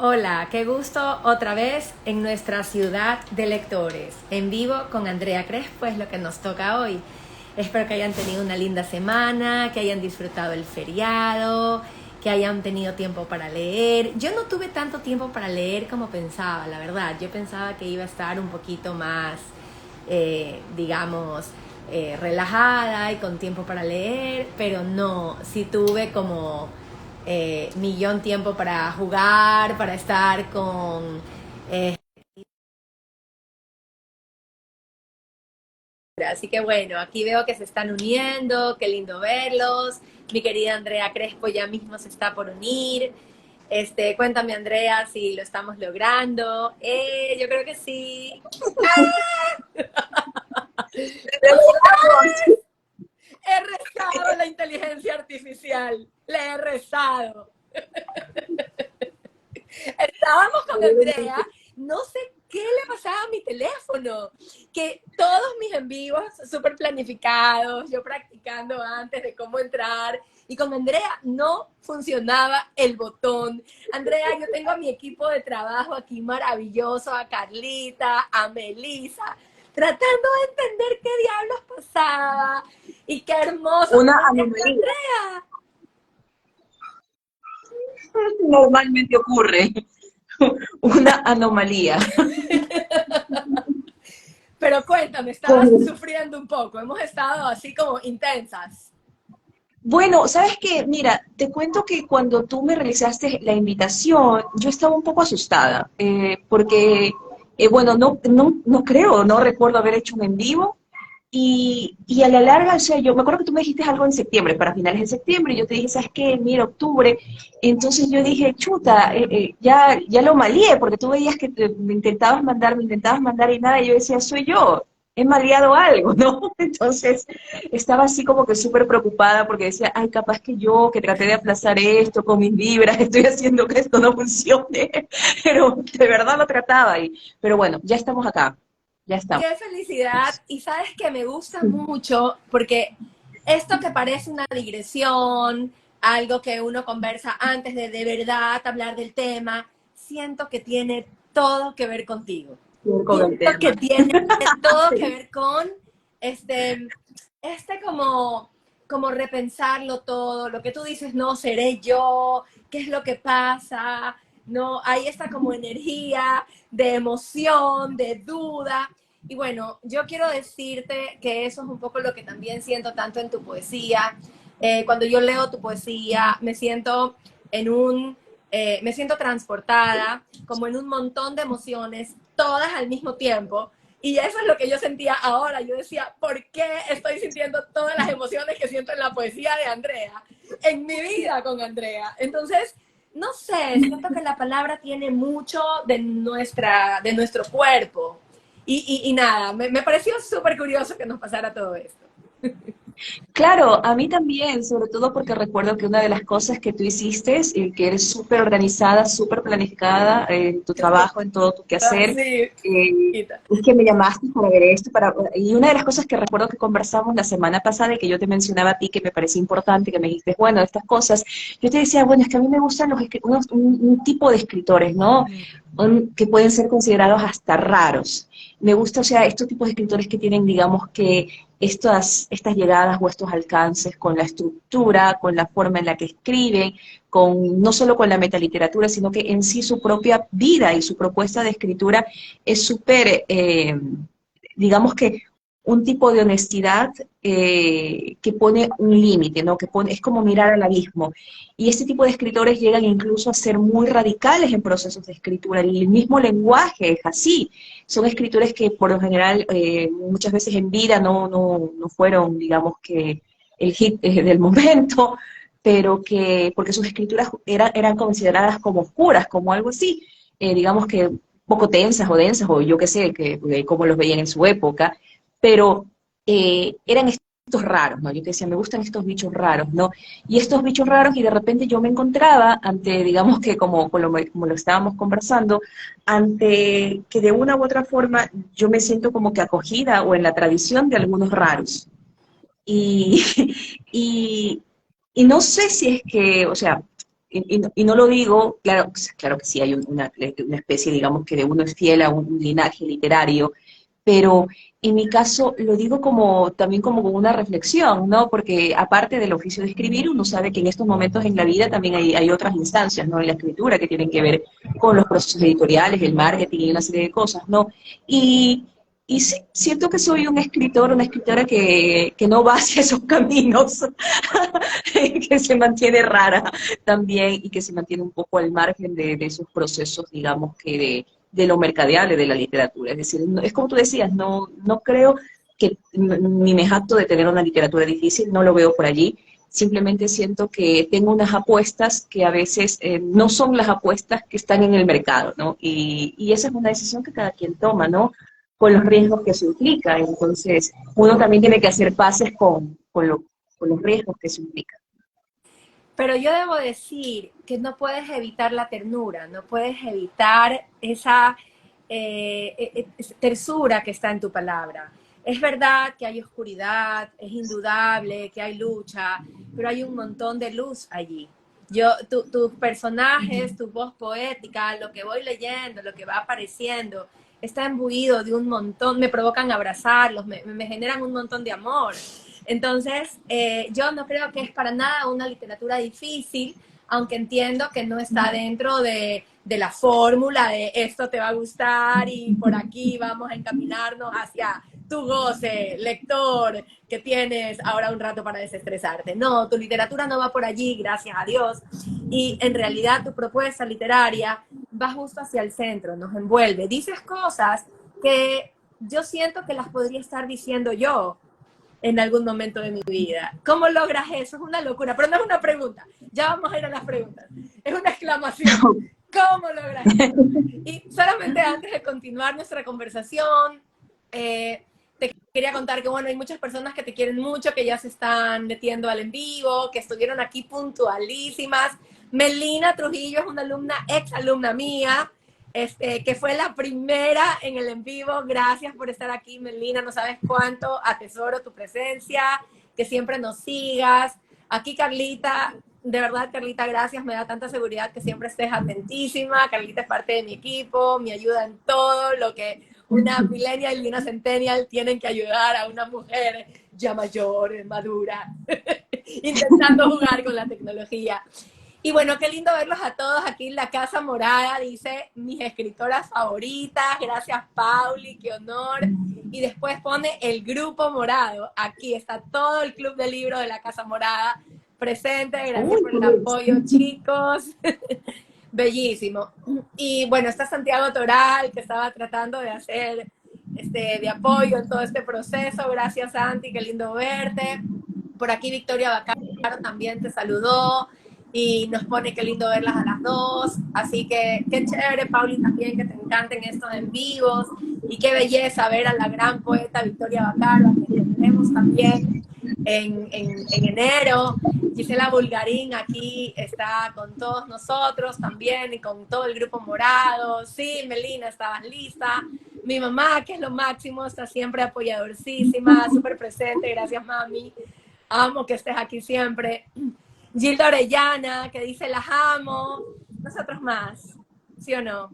Hola, qué gusto otra vez en nuestra ciudad de lectores. En vivo con Andrea Crespo es lo que nos toca hoy. Espero que hayan tenido una linda semana, que hayan disfrutado el feriado, que hayan tenido tiempo para leer. Yo no tuve tanto tiempo para leer como pensaba, la verdad. Yo pensaba que iba a estar un poquito más, digamos, relajada y con tiempo para leer, pero no, sí tuve como millón tiempo para jugar, para estar con... eh, Así que bueno, aquí veo que se están uniendo, qué lindo verlos. Mi querida Andrea Crespo ya mismo se está por unir. Cuéntame Andrea si lo estamos logrando. Yo creo que sí. ¡Tú sabes! He rezado a la inteligencia artificial. Le he rezado. Estábamos con Andrea, no sé qué le pasaba a mi teléfono, que todos mis en vivos súper planificados, yo practicando antes de cómo entrar, y con Andrea no funcionaba el botón. Andrea, yo tengo a mi equipo de trabajo aquí maravilloso, a Carlita, a Melissa, tratando de entender qué diablos pasaba, y qué hermoso, Una ¿cómo está anomalía. Andrea? Normalmente ocurre, una anomalía. Pero cuéntame, estabas Con- sufriendo un poco, hemos estado así como intensas. Bueno, ¿sabes qué? Mira, te cuento que cuando tú me realizaste la invitación, yo estaba un poco asustada, porque, bueno, no creo, no recuerdo haber hecho un en vivo. Y a la larga, o sea, yo me acuerdo que tú me dijiste algo en septiembre, para finales de septiembre, y yo te dije, ¿sabes qué? Mira, octubre. Entonces yo dije, chuta, ya lo maleé, porque tú veías que me intentabas mandar y nada, y yo decía, soy yo, he maleado algo, ¿no? Entonces estaba así como que súper preocupada, porque decía, ay, capaz que yo, que traté de aplazar esto con mis vibras, estoy haciendo que esto no funcione, pero de verdad lo trataba, pero bueno, ya estamos acá, ya estamos. Qué felicidad. Y sabes que me gusta mucho porque esto que parece una digresión, algo que uno conversa antes de verdad hablar del tema, siento que tiene todo que ver contigo. Con el Siento que tema. tiene todo que ver con este, como repensarlo todo, lo que tú dices, no, seré yo, qué es lo que pasa, no, hay esta como energía de emoción, de duda. Y bueno, yo quiero decirte que eso es un poco lo que también siento tanto en tu poesía. Cuando yo leo tu poesía, en un, me siento transportada, como en un montón de emociones, todas al mismo tiempo. Y eso es lo que yo sentía ahora. Yo decía, ¿por qué estoy sintiendo todas las emociones que siento en la poesía de Andrea? En mi vida con Andrea. Entonces, no sé, siento que la palabra tiene mucho de nuestro cuerpo. Y nada, me pareció súper curioso que nos pasara todo esto. Claro, a mí también, sobre todo porque recuerdo que una de las cosas que tú hiciste, que eres súper organizada, súper planificada en tu trabajo, en todo tu quehacer, Así. es que me llamaste para ver esto, y una de las cosas que recuerdo que conversamos la semana pasada y que yo te mencionaba a ti, que me parecía importante, que me dijiste, bueno, estas cosas, yo te decía, bueno, es que a mí me gustan un tipo de escritores, ¿no? Que pueden ser considerados hasta raros. Me gusta, o sea, estos tipos de escritores que tienen, digamos, que estas llegadas o estos alcances con la estructura, con la forma en la que escriben, no solo con la metaliteratura, sino que en sí su propia vida y su propuesta de escritura es súper, digamos que un tipo de honestidad que pone un límite, ¿no? Es como mirar al abismo. Y este tipo de escritores llegan incluso a ser muy radicales en procesos de escritura. El mismo lenguaje es así. Son escritores que por lo general muchas veces en vida no fueron, digamos que, el hit del momento, pero porque sus escrituras eran consideradas como oscuras, como algo así, digamos que poco tensas o densas, o yo qué sé, como los veían en su época, pero eran estos raros, ¿no? Yo te decía, me gustan estos bichos raros, ¿no? Y estos bichos raros, y de repente yo me encontraba ante, digamos que como lo estábamos conversando, ante que de una u otra forma yo me siento como que acogida o en la tradición de algunos raros. Y, y, y no sé si es que, o sea, y no lo digo, claro, claro que sí hay una especie, digamos, que de uno es fiel a un linaje literario, pero en mi caso lo digo como también como una reflexión, ¿no? Porque aparte del oficio de escribir, uno sabe que en estos momentos en la vida también hay otras instancias, ¿no? En la escritura que tienen que ver con los procesos editoriales, el marketing y una serie de cosas, ¿no? Y, y sí, siento que soy un escritor, una escritora que no va hacia esos caminos, que se mantiene rara también y que se mantiene un poco al margen de esos procesos, digamos, que de lo mercadeable de la literatura. Es decir, es como tú decías, no creo que ni me jacto de tener una literatura difícil, no lo veo por allí. Simplemente siento que tengo unas apuestas que a veces no son las apuestas que están en el mercado, ¿no? Y esa es una decisión que cada quien toma, ¿no? Con los riesgos que eso implica. Entonces, uno también tiene que hacer paces con los riesgos que eso implica. Pero yo debo decir que no puedes evitar la ternura, no puedes evitar esa tersura que está en tu palabra. Es verdad que hay oscuridad, es indudable que hay lucha, pero hay un montón de luz allí. Tus personajes, tu voz poética, lo que voy leyendo, lo que va apareciendo, está imbuido de un montón, me provocan abrazarlos, me generan un montón de amor. Entonces, yo no creo que es para nada una literatura difícil, aunque entiendo que no está dentro de la fórmula de esto te va a gustar y por aquí vamos a encaminarnos hacia tu goce, lector, que tienes ahora un rato para desestresarte. No, tu literatura no va por allí, gracias a Dios. Y en realidad tu propuesta literaria va justo hacia el centro, nos envuelve. Dices cosas que yo siento que las podría estar diciendo yo en algún momento de mi vida. ¿Cómo logras eso? Es una locura, pero no es una pregunta. Ya vamos a ir a las preguntas. Es una exclamación. ¿Cómo logras eso? Y solamente antes de continuar nuestra conversación, te quería contar que, bueno, hay muchas personas que te quieren mucho, que ya se están metiendo al en vivo, que estuvieron aquí puntualísimas. Melina Trujillo es una alumna, ex alumna mía, que fue la primera en el en vivo. Gracias por estar aquí, Melina. No sabes cuánto atesoro tu presencia, que siempre nos sigas. Aquí, Carlita, de verdad, Carlita, gracias. Me da tanta seguridad que siempre estés atentísima. Carlita es parte de mi equipo, me ayuda en todo lo que una millennial y una centennial tienen que ayudar a una mujer ya mayor, madura, intentando jugar con la tecnología. Y bueno, qué lindo verlos a todos aquí en la Casa Morada, dice mis escritoras favoritas, gracias Pauli, qué honor. Y después pone el Grupo Morado, aquí está todo el Club de Libros de la Casa Morada presente, gracias por el apoyo chicos, bellísimo. Y bueno, está Santiago Toral, que estaba tratando de hacer de apoyo en todo este proceso, gracias Santi, qué lindo verte. Por aquí Victoria Bacaro también te saludó y nos pone qué lindo verlas a las dos. Así que qué chévere, Pauli, también que te encanten estos en vivos. Y qué belleza ver a la gran poeta Victoria Bacaro, a quien tendremos también en enero. Gisela Bulgarín aquí está con todos nosotros también y con todo el grupo morado. Sí, Melina, estabas lista. Mi mamá, que es lo máximo, está siempre apoyadorcísima, súper presente. Gracias, mami. Amo que estés aquí siempre. Gilda Orellana, que dice las amo. Nosotros más, ¿sí o no?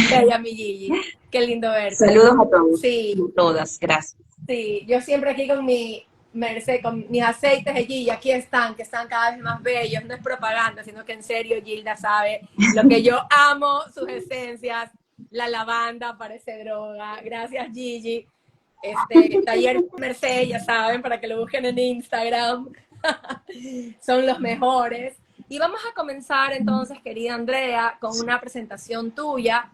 Bella, mi Gigi. Qué lindo verte. Saludos a todos sí. y todas, gracias. Sí, yo siempre aquí con mi Merced, con mis aceites de Gigi, aquí están, que están cada vez más bellos. No es propaganda, sino que en serio Gilda sabe lo que yo amo, sus esencias. La lavanda parece droga. Gracias, Gigi. Taller Merced, ya saben, para que lo busquen en Instagram. Son los mejores. Y vamos a comenzar entonces, querida Andrea, con una presentación tuya.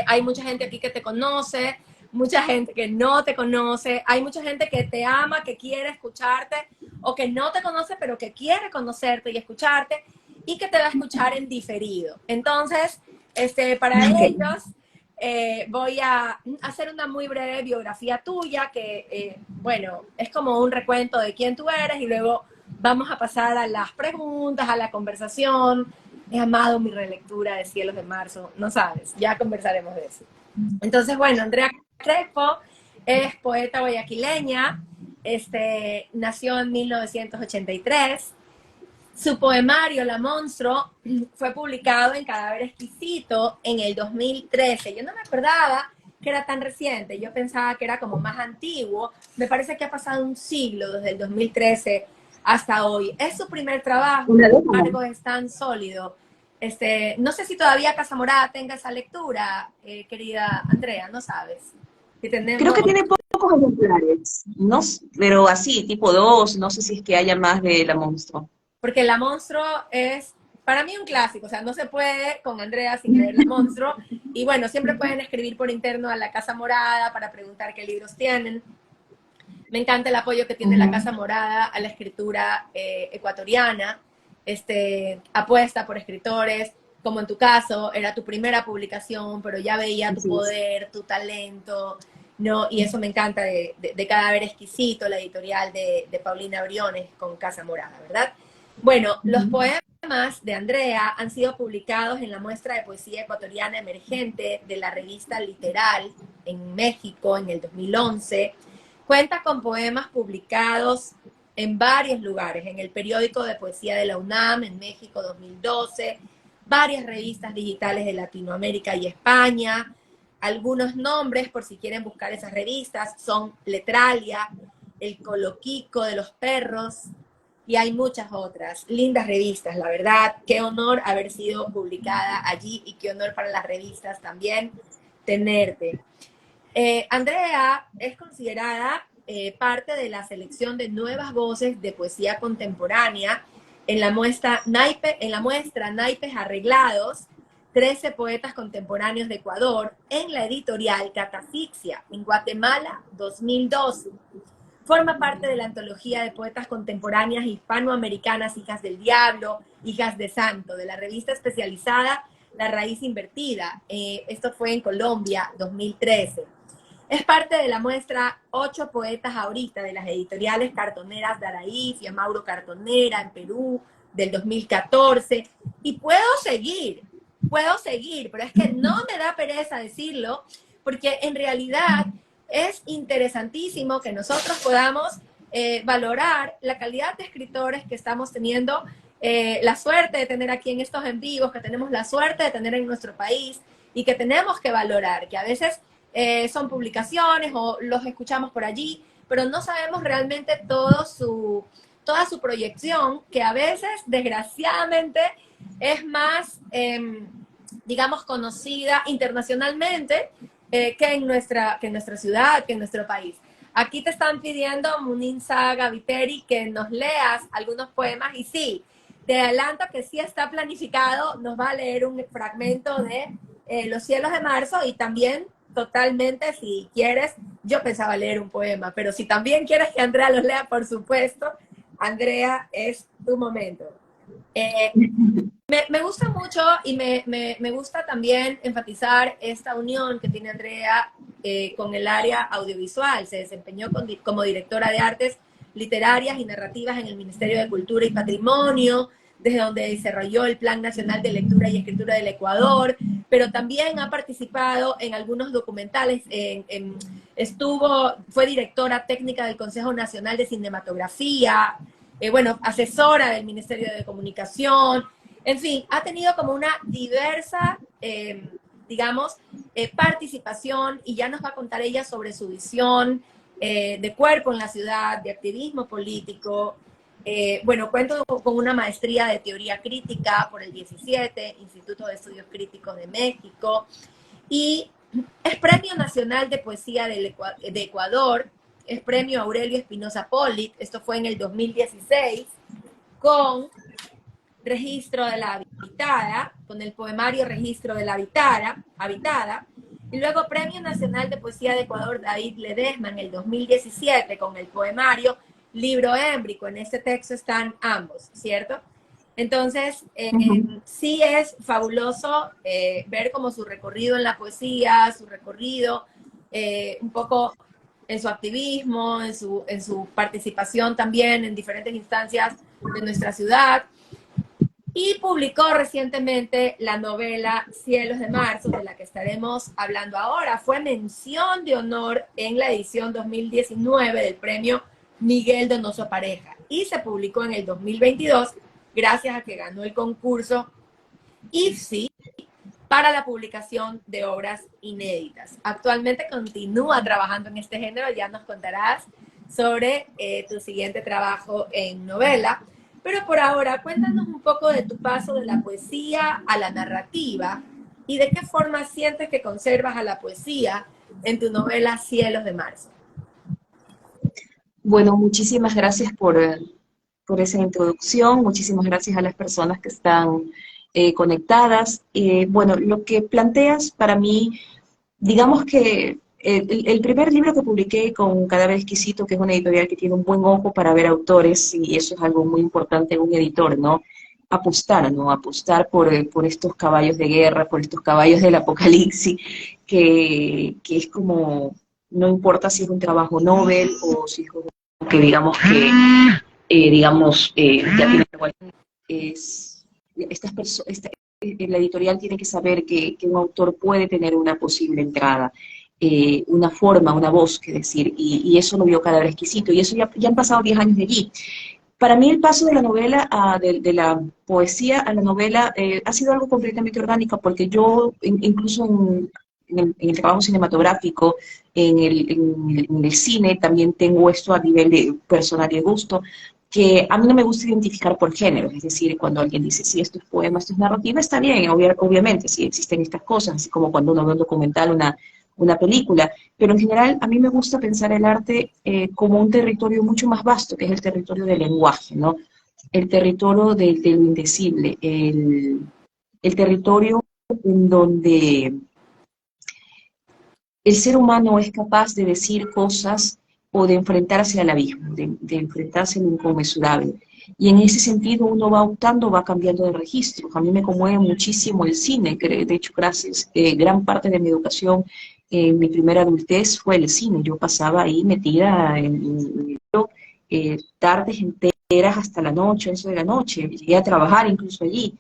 Hay mucha gente aquí que te conoce, mucha gente que no te conoce, hay mucha gente que te ama, que quiere escucharte, o que no te conoce, pero que quiere conocerte y escucharte, y que te va a escuchar en diferido. Entonces, para ellos, voy a hacer una muy breve biografía tuya, que, bueno, es como un recuento de quién tú eres, y luego vamos a pasar a las preguntas, a la conversación. He amado mi relectura de Cielos de Marzo, no sabes, ya conversaremos de eso. Entonces, bueno, Andrea Crespo es poeta guayaquileña, nació en 1983, Su poemario, La Monstruo, fue publicado en Cadáver Exquisito en el 2013. Yo no me acordaba que era tan reciente, yo pensaba que era como más antiguo. Me parece que ha pasado un siglo desde el 2013 hasta hoy. Es su primer trabajo, Una sin década. embargo es tan sólido. No sé si todavía Casa Morada tenga esa lectura, querida Andrea, no sabes. Si Creo tenemos, que tiene pocos ejemplares, no, pero así, tipo dos, no sé si es que haya más de La Monstruo. porque La Monstruo es para mí un clásico, o sea, no se puede con Andrea sin leer La Monstruo. Y bueno, siempre pueden escribir por interno a la Casa Morada para preguntar qué libros tienen. Me encanta el apoyo que tiene la Casa Morada a la escritura ecuatoriana. Apuesta por escritores, como en tu caso, era tu primera publicación, pero ya veía tu Así es. poder, tu talento, ¿no? Y eso me encanta de Cadáver Exquisito, la editorial de Paulina Briones con Casa Morada, ¿verdad? Bueno, los poemas de Andrea han sido publicados en la muestra de poesía ecuatoriana emergente de la revista Literal en México en el 2011. Cuenta con poemas publicados en varios lugares, en el periódico de poesía de la UNAM en México 2012, varias revistas digitales de Latinoamérica y España. Algunos nombres, por si quieren buscar esas revistas, son Letralia, El Coloquico de los Perros, y hay muchas otras. Lindas revistas, la verdad. Qué honor haber sido publicada allí y qué honor para las revistas también tenerte. Andrea es considerada parte de la selección de nuevas voces de poesía contemporánea en la muestra Naipes Arreglados, 13 poetas contemporáneos de Ecuador, en la editorial Catafixia, en Guatemala, 2012. Forma parte de la antología de poetas contemporáneas hispanoamericanas, Hijas del Diablo, Hijas de Santo, de la revista especializada La Raíz Invertida. Esto fue en Colombia, 2013. Es parte de la muestra 8 poetas ahorita de las editoriales Cartoneras de Araíz y Amauro Cartonera en Perú del 2014. Y puedo seguir, pero es que no me da pereza decirlo, porque en realidad es interesantísimo que nosotros podamos valorar la calidad de escritores que estamos teniendo la suerte de tener aquí en estos en vivos, que tenemos la suerte de tener en nuestro país y que tenemos que valorar, que a veces son publicaciones o los escuchamos por allí, pero no sabemos realmente toda su proyección, que a veces, desgraciadamente, es más, digamos, conocida internacionalmente que en nuestra ciudad, que en nuestro país. Aquí te están pidiendo, Muninza Gaviteri, que nos leas algunos poemas, y sí, te adelanto que sí está planificado, nos va a leer un fragmento de Los cielos de marzo, y también totalmente, si quieres, yo pensaba leer un poema, pero si también quieres que Andrea los lea, por supuesto, Andrea, es tu momento. Eh, me gusta mucho y me gusta también enfatizar esta unión que tiene Andrea con el área audiovisual. Se desempeñó como directora de artes literarias y narrativas en el Ministerio de Cultura y Patrimonio, desde donde desarrolló el Plan Nacional de Lectura y Escritura del Ecuador, pero también ha participado en algunos documentales. Fue directora técnica del Consejo Nacional de Cinematografía, bueno, asesora del Ministerio de Comunicación. En fin, ha tenido como una diversa, digamos, participación, y ya nos va a contar ella sobre su visión de cuerpo en la ciudad, de activismo político. Bueno, cuento con una maestría de teoría crítica por el 17, Instituto de Estudios Críticos de México, y es Premio Nacional de Poesía de Ecuador, es Premio Aurelio Espinosa Polit, esto fue en el 2016, con Registro de la Habitada, con el poemario Registro de la Habitada, y luego Premio Nacional de Poesía de Ecuador David Ledesma en el 2017 con el poemario Libro Émbrico. En este texto están ambos, ¿cierto? Entonces, sí es fabuloso ver como su recorrido en la poesía, su recorrido un poco en su activismo, en su participación también en diferentes instancias de nuestra ciudad. Y publicó recientemente la novela Cielos de Marzo, de la que estaremos hablando ahora. Fue mención de honor en la edición 2019 del premio Miguel Donoso Pareja, y se publicó en el 2022 gracias a que ganó el concurso IFSI para la publicación de obras inéditas. Actualmente continúa trabajando en este género, ya nos contarás sobre tu siguiente trabajo en novela, pero por ahora cuéntanos un poco de tu paso de la poesía a la narrativa y de qué forma sientes que conservas a la poesía en tu novela Cielos de Marzo. Bueno, muchísimas gracias por esa introducción, muchísimas gracias a las personas que están conectadas. Bueno, lo que planteas para mí, digamos que el primer libro que publiqué con Cadáver Exquisito, que es una editorial que tiene un buen ojo para ver autores, y eso es algo muy importante en un editor, ¿no? Apostar, ¿no? Apostar por estos caballos de guerra, por estos caballos del apocalipsis, que es como, no importa si es un trabajo Nobel o si es que digamos ya tiene es, la editorial tiene que saber que un autor puede tener una posible entrada, una forma, una voz, que decir, y eso lo vio Cadáver Exquisito, y eso ya han pasado 10 años de allí. Para mí el paso de la novela, de la poesía a la novela, ha sido algo completamente orgánico, porque yo, incluso en el trabajo cinematográfico, en el cine, también tengo esto a nivel de personal y de gusto, que a mí no me gusta identificar por género, es decir, cuando alguien dice, sí, esto es poema, esto es narrativa, está bien, obviamente, sí existen estas cosas, así como cuando uno ve un documental, una película, pero en general a mí me gusta pensar el arte como un territorio mucho más vasto, que es el territorio del lenguaje, ¿no? El territorio de lo indecible, el territorio en donde el ser humano es capaz de decir cosas o de enfrentarse al abismo, de enfrentarse a lo inconmensurable. Y en ese sentido uno va optando, va cambiando de registros. A mí me conmueve muchísimo el cine, que de hecho gran parte de mi educación en mi primera adultez fue el cine. Yo pasaba ahí metida tardes enteras hasta la noche, 11 de la noche. Llegué a trabajar incluso allí,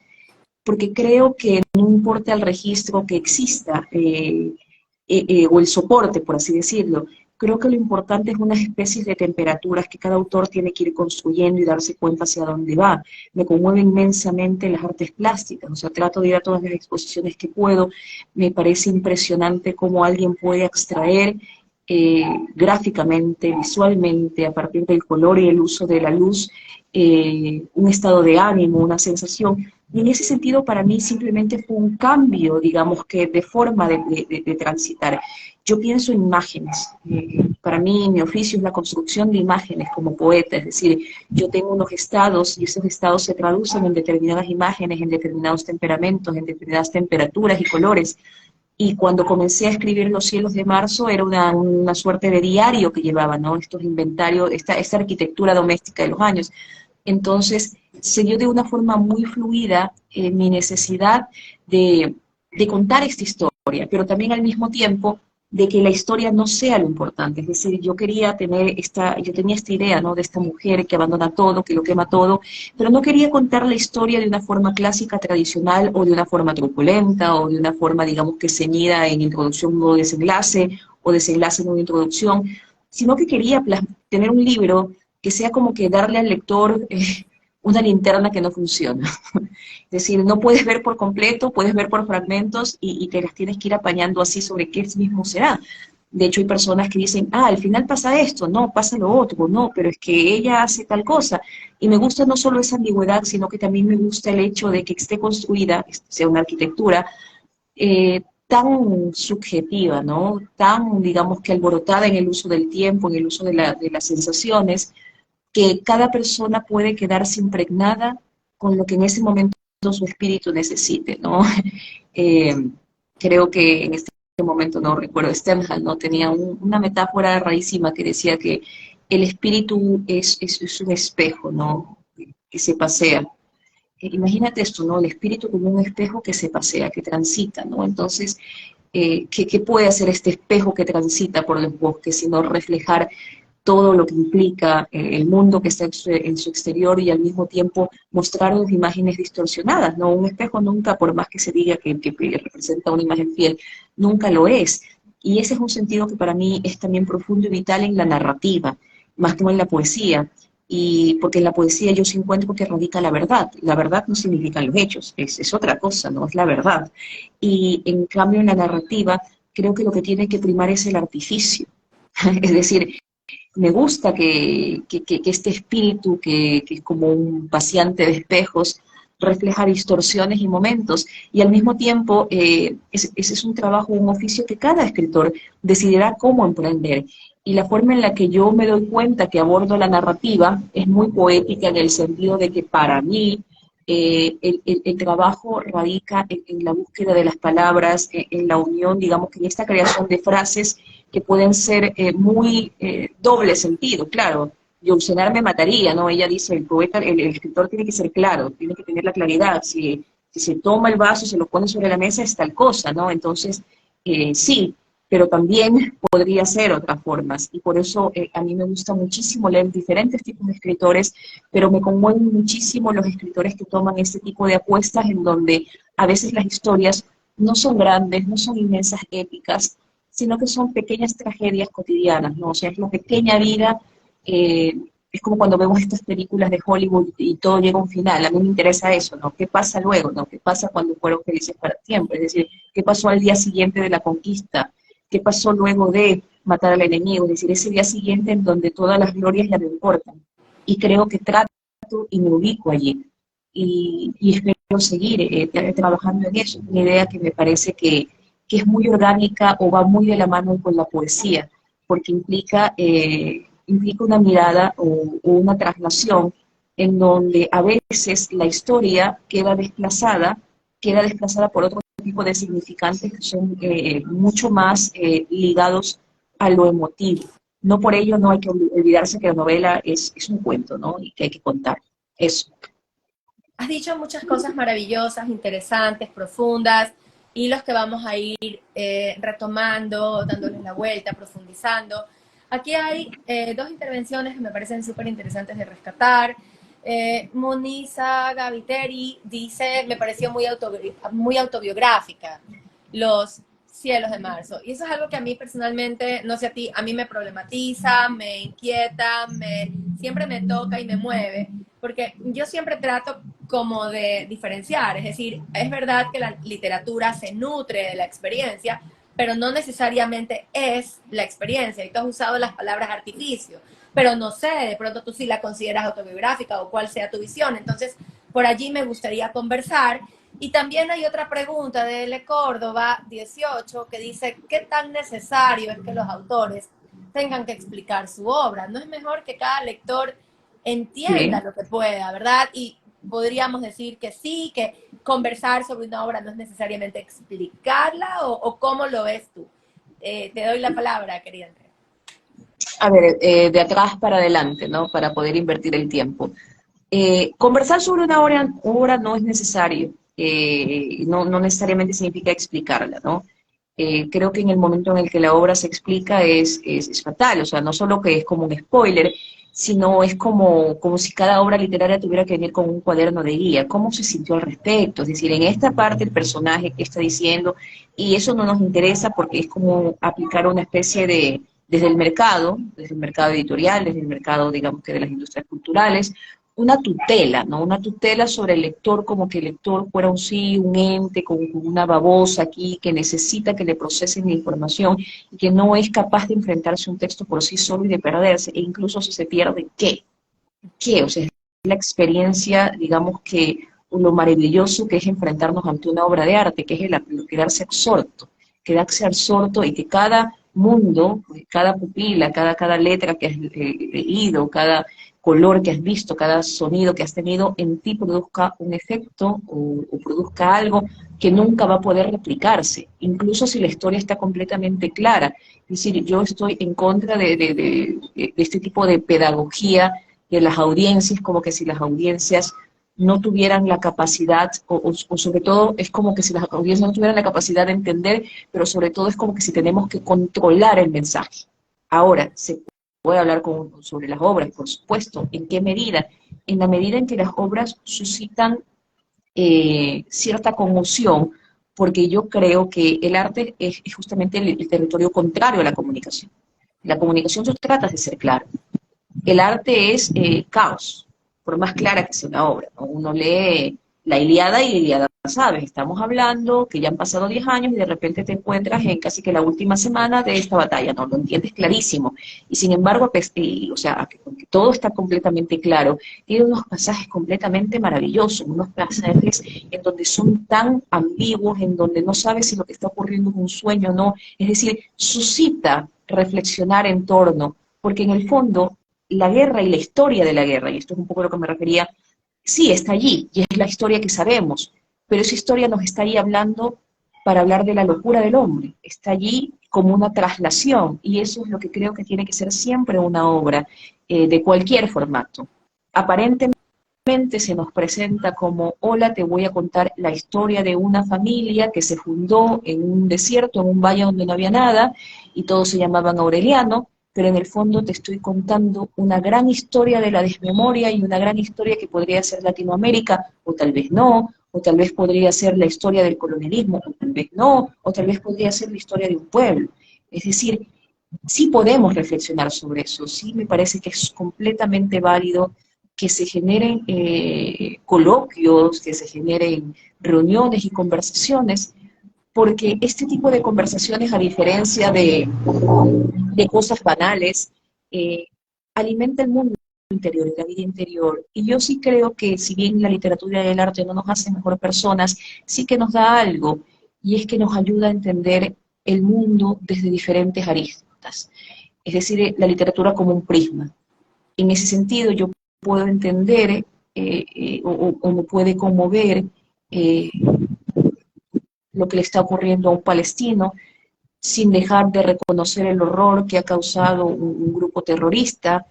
porque creo que no importa el registro que exista, o el soporte, por así decirlo. Creo que lo importante es unas especies de temperaturas que cada autor tiene que ir construyendo y darse cuenta hacia dónde va. Me conmueve inmensamente las artes plásticas, o sea, trato de ir a todas las exposiciones que puedo. Me parece impresionante cómo alguien puede extraer gráficamente, visualmente, a partir del color y el uso de la luz, un estado de ánimo, una sensación. Y en ese sentido, para mí simplemente fue un cambio, digamos, que de forma de transitar. Yo pienso en imágenes. Para mí, mi oficio es la construcción de imágenes como poeta. Es decir, yo tengo unos estados y esos estados se traducen en determinadas imágenes, en determinados temperamentos, en determinadas temperaturas y colores. Y cuando comencé a escribir Los Cielos de Marzo, era una suerte de diario que llevaba, ¿no? Estos inventarios, esta arquitectura doméstica de los años. Entonces, se dio de una forma muy fluida mi necesidad de contar esta historia, pero también al mismo tiempo de que la historia no sea lo importante. Es decir, yo tenía esta idea, ¿no? De esta mujer que abandona todo, que lo quema todo, pero no quería contar la historia de una forma clásica, tradicional, o de una forma truculenta, o de una forma, digamos, que ceñida en introducción o desenlace, o desenlace en una introducción, sino que quería tener un libro que sea como que darle al lector una linterna que no funciona. Es decir, no puedes ver por completo, puedes ver por fragmentos y te las tienes que ir apañando así sobre qué mismo será. De hecho, hay personas que dicen, al final pasa esto, no, pasa lo otro, no, pero es que ella hace tal cosa. Y me gusta no solo esa ambigüedad, sino que también me gusta el hecho de que esté construida, sea una arquitectura, tan subjetiva, ¿no? Tan, digamos, que alborotada en el uso del tiempo, en el uso de las sensaciones, que cada persona puede quedarse impregnada con lo que en ese momento su espíritu necesite, ¿no? Eh, Creo que en este momento, no recuerdo, Stendhal, ¿no? Tenía una metáfora rarísima que decía que el espíritu es un espejo, ¿no? Que se pasea. Imagínate esto, ¿no? El espíritu como un espejo que se pasea, que transita, ¿no? Entonces, ¿qué puede hacer este espejo que transita por los bosques, sino reflejar todo lo que implica el mundo que está en su exterior y al mismo tiempo mostrarnos imágenes distorsionadas, ¿no? Un espejo nunca, por más que se diga que representa una imagen fiel, nunca lo es. Y ese es un sentido que para mí es también profundo y vital en la narrativa, más que en la poesía. Y porque en la poesía yo sí encuentro que radica la verdad. La verdad no significan los hechos, es otra cosa, no es la verdad. Y en cambio en la narrativa creo que lo que tiene que primar es el artificio. Es decir, me gusta que este espíritu, que es como un paseante de espejos, refleja distorsiones y momentos, y al mismo tiempo ese es un trabajo, un oficio que cada escritor decidirá cómo emprender. Y la forma en la que yo me doy cuenta que abordo la narrativa es muy poética en el sentido de que para mí el trabajo radica en la búsqueda de las palabras, en la unión, digamos que en esta creación de frases que pueden ser muy doble sentido, claro. Yourcenar me mataría, ¿no? Ella dice, el poeta, el escritor tiene que ser claro, tiene que tener la claridad. Si se toma el vaso, se lo pone sobre la mesa, es tal cosa, ¿no? Entonces, sí, pero también podría ser otras formas. Y por eso a mí me gusta muchísimo leer diferentes tipos de escritores, pero me conmueven muchísimo los escritores que toman este tipo de apuestas en donde a veces las historias no son grandes, no son inmensas épicas, sino que son pequeñas tragedias cotidianas, ¿no? O sea, es la pequeña vida, eh, es como cuando vemos estas películas de Hollywood y todo llega a un final. A mí me interesa eso, ¿no? ¿Qué pasa luego, ¿no? ¿Qué pasa cuando fueron felices para siempre? Es decir, ¿qué pasó al día siguiente de la conquista? ¿Qué pasó luego de matar al enemigo? Es decir, ese día siguiente en donde todas las glorias ya no importan. Y creo que trato y me ubico allí. Y espero seguir trabajando en eso. Una idea que me parece que es muy orgánica o va muy de la mano con la poesía, porque implica una mirada o una traslación en donde a veces la historia queda desplazada por otro tipo de significantes que son mucho más ligados a lo emotivo. No por ello no hay que olvidarse que la novela es un cuento, ¿no? Y que hay que contar. Eso. Has dicho muchas cosas maravillosas, interesantes, profundas, y los que vamos a ir retomando, dándoles la vuelta, profundizando. Aquí hay dos intervenciones que me parecen súper interesantes de rescatar. Monisa Gaviteri dice, me pareció muy autobiográfica, Los cielos de marzo. Y eso es algo que a mí personalmente, no sé a ti, a mí me problematiza, me inquieta, siempre me toca y me mueve, porque yo siempre trato como de diferenciar, es decir, es verdad que la literatura se nutre de la experiencia, pero no necesariamente es la experiencia, y tú has usado las palabras artificio, pero no sé, de pronto tú sí la consideras autobiográfica o cuál sea tu visión, entonces por allí me gustaría conversar. Y también hay otra pregunta de L. Córdoba 18 que dice, ¿qué tan necesario es que los autores tengan que explicar su obra? ¿No es mejor que cada lector entienda Sí. lo que pueda, verdad? Y podríamos decir que sí, que conversar sobre una obra no es necesariamente explicarla, o cómo lo ves tú. Te doy la palabra, querida Andrea. A ver, de atrás para adelante, ¿no? Para poder invertir el tiempo. Conversar sobre una obra no es necesario, no necesariamente significa explicarla, ¿no? Creo que en el momento en el que la obra se explica es fatal, o sea, no solo que es como un spoiler, sino es como si cada obra literaria tuviera que venir con un cuaderno de guía, cómo se sintió al respecto, es decir, en esta parte el personaje que está diciendo, y eso no nos interesa porque es como aplicar una especie de, desde el mercado editorial, desde el mercado, digamos que de las industrias culturales, una tutela, ¿no? Una tutela sobre el lector, como que el lector fuera un sí, un ente, con una babosa aquí, que necesita que le procesen la información y que no es capaz de enfrentarse a un texto por sí solo y de perderse, e incluso si se pierde, ¿qué? ¿Qué? O sea, es la experiencia, digamos que lo maravilloso que es enfrentarnos ante una obra de arte, que es quedarse absorto y que cada mundo, cada pupila, cada letra que has leído, cada color que has visto, cada sonido que has tenido en ti produzca un efecto o produzca algo que nunca va a poder replicarse, incluso si la historia está completamente clara. Es decir, yo estoy en contra de este tipo de pedagogía de las audiencias, como que si las audiencias no tuvieran la capacidad, o sobre todo es como que si las audiencias no tuvieran la capacidad de entender, pero sobre todo es como que si tenemos que controlar el mensaje. Ahora, se puede hablar sobre las obras, por supuesto. ¿En qué medida? En la medida en que las obras suscitan cierta conmoción, porque yo creo que el arte es justamente el territorio contrario a la comunicación. La comunicación tú tratas de ser claro, el arte es caos, por más clara que sea una obra, ¿no? Uno lee la Ilíada y la Ilíada, sabes, estamos hablando que ya han pasado 10 años y de repente te encuentras en casi que la última semana de esta batalla, ¿no? Lo entiendes clarísimo. Y sin embargo, pues, o sea, aunque todo está completamente claro, tiene unos pasajes completamente maravillosos, unos pasajes en donde son tan ambiguos, en donde no sabes si lo que está ocurriendo es un sueño o no. Es decir, suscita reflexionar en torno, porque en el fondo la guerra y la historia de la guerra, y esto es un poco a lo que me refería, sí, está allí, y es la historia que sabemos, pero esa historia nos está ahí hablando para hablar de la locura del hombre, está allí como una traslación, y eso es lo que creo que tiene que ser siempre una obra de cualquier formato. Aparentemente se nos presenta como, hola, te voy a contar la historia de una familia que se fundó en un desierto, en un valle donde no había nada, y todos se llamaban Aureliano, pero en el fondo te estoy contando una gran historia de la desmemoria y una gran historia que podría ser Latinoamérica, o tal vez no, o tal vez podría ser la historia del colonialismo, o tal vez no, o tal vez podría ser la historia de un pueblo. Es decir, sí podemos reflexionar sobre eso, sí me parece que es completamente válido que se generen coloquios, que se generen reuniones y conversaciones, porque este tipo de conversaciones, a diferencia de cosas banales, eh, alimenta el mundo interior, la vida interior. Y yo sí creo que si bien la literatura y el arte no nos hacen mejor personas, sí que nos da algo, y es que nos ayuda a entender el mundo desde diferentes aristas. Es decir, la literatura como un prisma. En ese sentido, yo puedo entender o me puede conmover eh, lo que le está ocurriendo a un palestino, sin dejar de reconocer el horror que ha causado un grupo terrorista,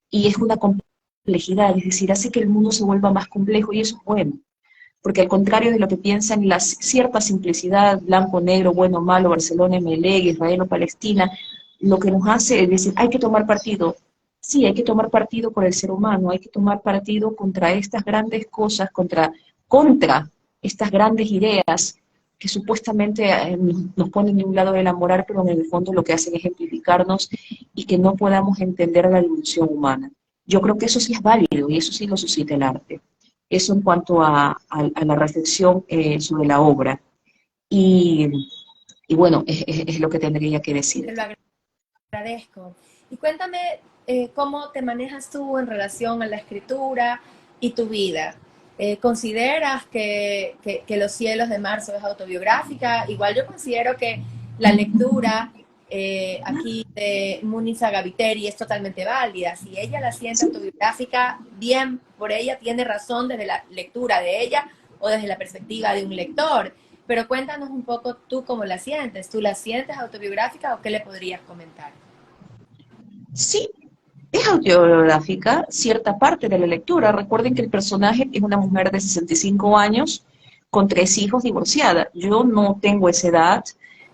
y es una complejidad, es decir, hace que el mundo se vuelva más complejo, y eso es bueno, porque al contrario de lo que piensan, la cierta simplicidad, blanco, negro, bueno, malo, Barcelona, MLE, Israel o Palestina, lo que nos hace es decir, hay que tomar partido. Sí, hay que tomar partido por el ser humano, hay que tomar partido contra estas grandes cosas, contra estas grandes ideas que supuestamente nos ponen de un lado de la moral, pero en el fondo lo que hacen es ejemplificarnos y que no podamos entender la dimensión humana. Yo creo que eso sí es válido y eso sí lo suscita el arte. Eso en cuanto a la reflexión sobre la obra. Y, y bueno, es lo que tendría que Te lo decirte. agradezco. Y cuéntame cómo te manejas tú en relación a la escritura y tu vida. ¿Consideras que Los cielos de marzo es autobiográfica? Igual yo considero que la lectura aquí de Munisa Gaviteri es totalmente válida. Si ella la siente Sí, autobiográfica, bien por ella, tiene razón desde la lectura de ella o desde la perspectiva de un lector. Pero cuéntanos un poco tú cómo la sientes. ¿Tú la sientes autobiográfica o qué le podrías comentar? sí, es autobiográfica cierta parte de la lectura. Recuerden que el personaje es una mujer de 65 años con 3 hijos divorciada. Yo no tengo esa edad,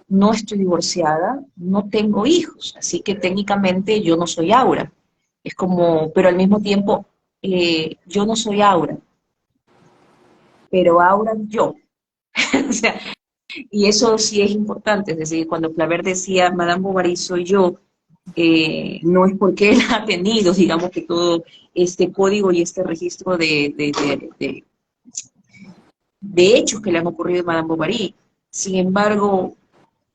no estoy divorciada, no tengo hijos, así que técnicamente yo no soy Aura. Es como, pero al mismo tiempo, yo no soy Aura, pero Aura yo. O sea, y eso sí es importante, es decir, cuando Flaubert decía Madame Bovary soy yo, no es porque él ha tenido, digamos que todo este código y este registro de hechos que le han ocurrido a Madame Bovary. Sin embargo,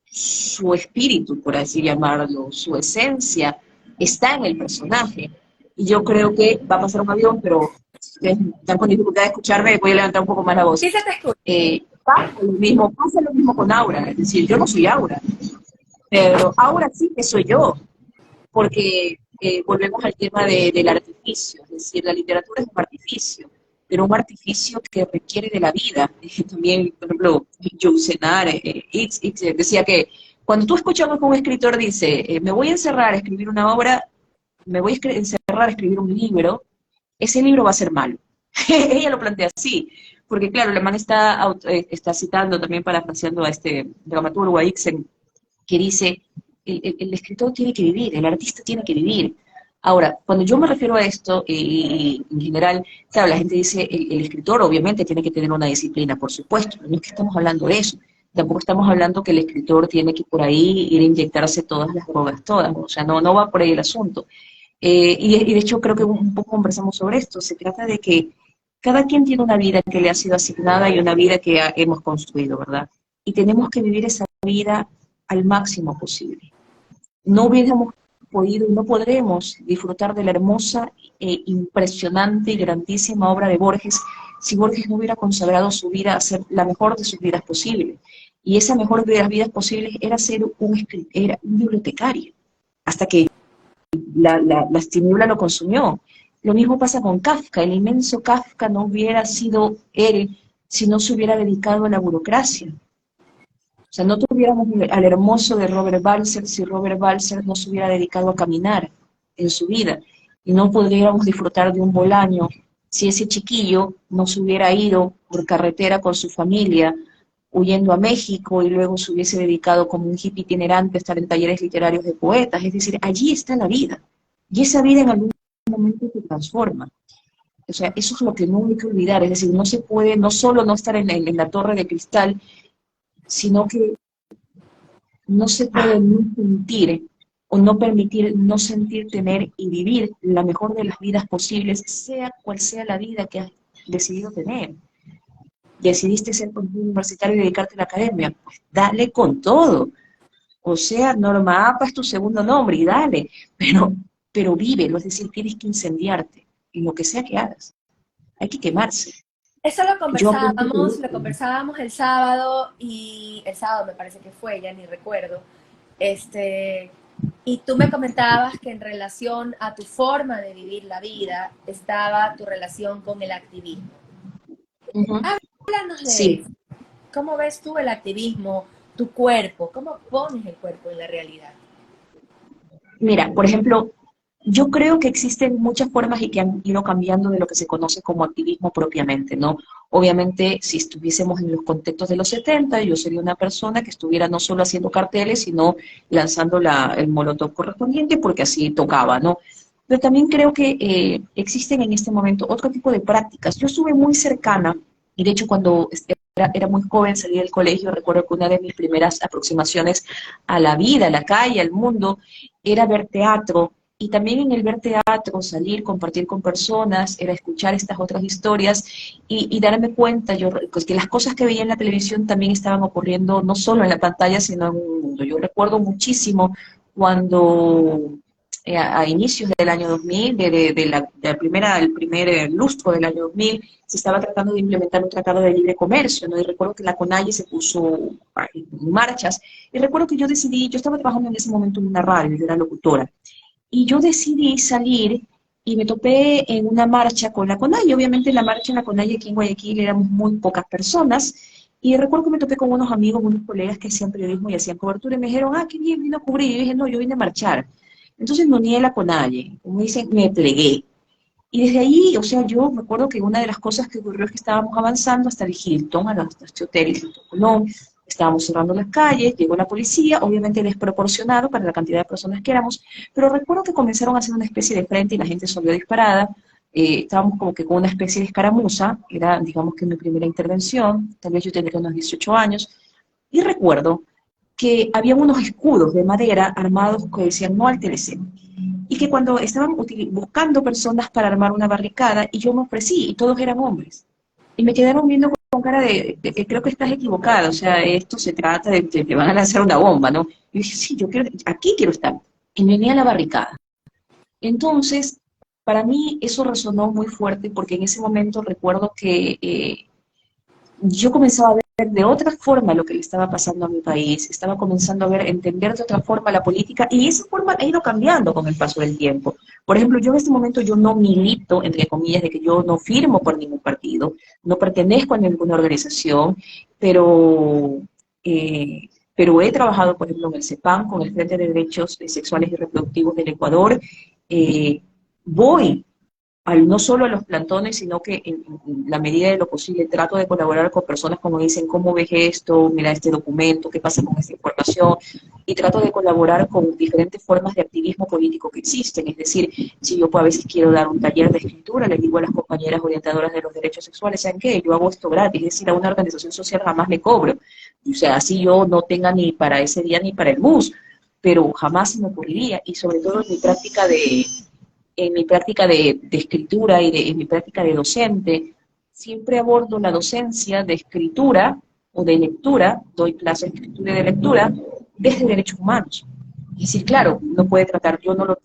su espíritu, por así llamarlo, su esencia, está en el personaje. Y yo creo que va a pasar un avión, pero si ustedes están con dificultad de escucharme, voy a levantar un poco más la voz. Sí se te escucha. Pasa lo mismo con Aura, es decir, yo no soy Aura, pero Aura sí que soy yo, porque volvemos al tema del artificio, es decir, la literatura es un artificio, pero un artificio que requiere de la vida. También, por ejemplo, Jousenar, decía que cuando tú escuchas que un escritor dice, me voy a encerrar a escribir una obra, me voy a encerrar a escribir un libro, ese libro va a ser malo. Ella lo plantea así, porque claro, el man está citando, también parafraseando a este dramaturgo, a Ibsen, que dice, el escritor tiene que vivir, el artista tiene que vivir. Ahora, cuando yo me refiero a esto, en general, claro, la gente dice, el escritor obviamente tiene que tener una disciplina, por supuesto, no es que estamos hablando de eso, tampoco estamos hablando que el escritor tiene que por ahí ir a inyectarse todas las drogas, todas, o sea, no va por ahí el asunto. Y de hecho creo que un poco conversamos sobre esto. Se trata de que cada quien tiene una vida que le ha sido asignada y una vida que hemos construido, ¿verdad? Y tenemos que vivir esa vida al máximo posible. No hubiéramos podido y no podremos disfrutar de la hermosa, impresionante y grandísima obra de Borges si Borges no hubiera consagrado su vida a ser la mejor de sus vidas posible. Y esa mejor de las vidas posibles era ser era un bibliotecario, hasta que la tiniebla lo consumió. Lo mismo pasa con Kafka. El inmenso Kafka no hubiera sido él si no se hubiera dedicado a la burocracia. O sea, no tuviéramos al hermoso de Robert Balser si Robert Balser no se hubiera dedicado a caminar en su vida. Y no podríamos disfrutar de un Bolaño si ese chiquillo no se hubiera ido por carretera con su familia huyendo a México y luego se hubiese dedicado como un hippie itinerante a estar en talleres literarios de poetas. Es decir, allí está la vida. Y esa vida en algún momento se transforma. O sea, eso es lo que no hay que olvidar. Es decir, no se puede no solo no estar en la torre de cristal, sino que no se puede no sentir o no permitir no sentir, tener y vivir la mejor de las vidas posibles, sea cual sea la vida que has decidido tener. Decidiste ser universitario y dedicarte a la academia, pues dale con todo. O sea, Norma APA es tu segundo nombre y dale, pero vívelo, es decir, tienes que incendiarte en lo que sea que hagas. Hay que quemarse. Eso Yo apunto lo conversábamos el sábado, y el sábado me parece que fue, ya ni recuerdo. Este, y tú me comentabas que en relación a tu forma de vivir la vida estaba tu relación con el activismo. Háblanos de sí. eso. ¿Cómo ves tú el activismo, tu cuerpo? ¿Cómo pones el cuerpo en la realidad? Mira, por ejemplo, yo creo que existen muchas formas y que han ido cambiando de lo que se conoce como activismo propiamente, ¿no? Obviamente, si estuviésemos en los contextos de los 70, yo sería una persona que estuviera no solo haciendo carteles, sino lanzando el molotov correspondiente, porque así tocaba, ¿no? Pero también creo que existen en este momento otro tipo de prácticas. Yo estuve muy cercana, y de hecho cuando era muy joven, salí del colegio, recuerdo que una de mis primeras aproximaciones a la vida, a la calle, al mundo, era ver teatro, y también en el ver teatro, salir, compartir con personas, era escuchar estas otras historias y darme cuenta pues, que las cosas que veía en la televisión también estaban ocurriendo no solo en la pantalla, sino en un mundo. Yo recuerdo muchísimo cuando a inicios del año 2000, el primer lustro del año 2000, se estaba tratando de implementar un tratado de libre comercio, ¿no? Y recuerdo que la CONAIE se puso en marchas, y recuerdo que yo estaba trabajando en ese momento en una radio, yo era locutora, y yo decidí salir y me topé en una marcha con la CONAIE. Obviamente la marcha en la CONAIE aquí en Guayaquil éramos muy pocas personas, y recuerdo que me topé con unos amigos, unos colegas que hacían periodismo y hacían cobertura, y me dijeron, ah, qué bien, vino a cubrir. Y yo dije, no, yo vine a marchar. Entonces me uní a la CONAIE, como dicen, me plegué. Y desde ahí, o sea, yo me acuerdo que una de las cosas que ocurrió es que estábamos avanzando hasta el Hilton, hasta este hotel, Hilton Colón, estábamos cerrando las calles, llegó la policía, obviamente desproporcionado para la cantidad de personas que éramos, pero recuerdo que comenzaron a hacer una especie de frente y la gente salió disparada. Estábamos como que con una especie de escaramuza, era digamos que mi primera intervención, tal vez yo tendría unos 18 años, y recuerdo que había unos escudos de madera armados que decían no al TLC, y que cuando estaban buscando personas para armar una barricada, y yo me ofrecí, y todos eran hombres, y me quedaron viendo con cara de que creo que estás equivocada, o sea, esto se trata de que te van a lanzar una bomba, ¿no? Y dije, sí, yo quiero, aquí quiero estar, y me uní a la barricada. Entonces, para mí eso resonó muy fuerte, porque en ese momento recuerdo que yo comenzaba a ver de otra forma lo que le estaba pasando a mi país, estaba comenzando a entender de otra forma la política, y esa forma ha ido cambiando con el paso del tiempo. Por ejemplo, yo en este momento yo no milito, entre comillas, de que yo no firmo por ningún partido, no pertenezco a ninguna organización, pero, pero he trabajado, por ejemplo, en el CEPAM, con el Frente de Derechos Sexuales y Reproductivos del Ecuador. eh, Voy no solo a los plantones, sino que en la medida de lo posible trato de colaborar con personas como dicen, ¿cómo ves esto? Mira este documento, ¿qué pasa con esta información? Y trato de colaborar con diferentes formas de activismo político que existen. Es decir, si yo a veces quiero dar un taller de escritura, les digo a las compañeras orientadoras de los derechos sexuales, ¿saben qué? Yo hago esto gratis, es decir, a una organización social jamás le cobro. O sea, así yo no tenga ni para ese día ni para el bus, pero jamás se me ocurriría. Y sobre todo en mi práctica en mi práctica de escritura en mi práctica de docente, siempre abordo la docencia de escritura o de lectura, doy clases de escritura y de lectura, desde derechos humanos. Es decir, claro, no puede tratar, yo no lo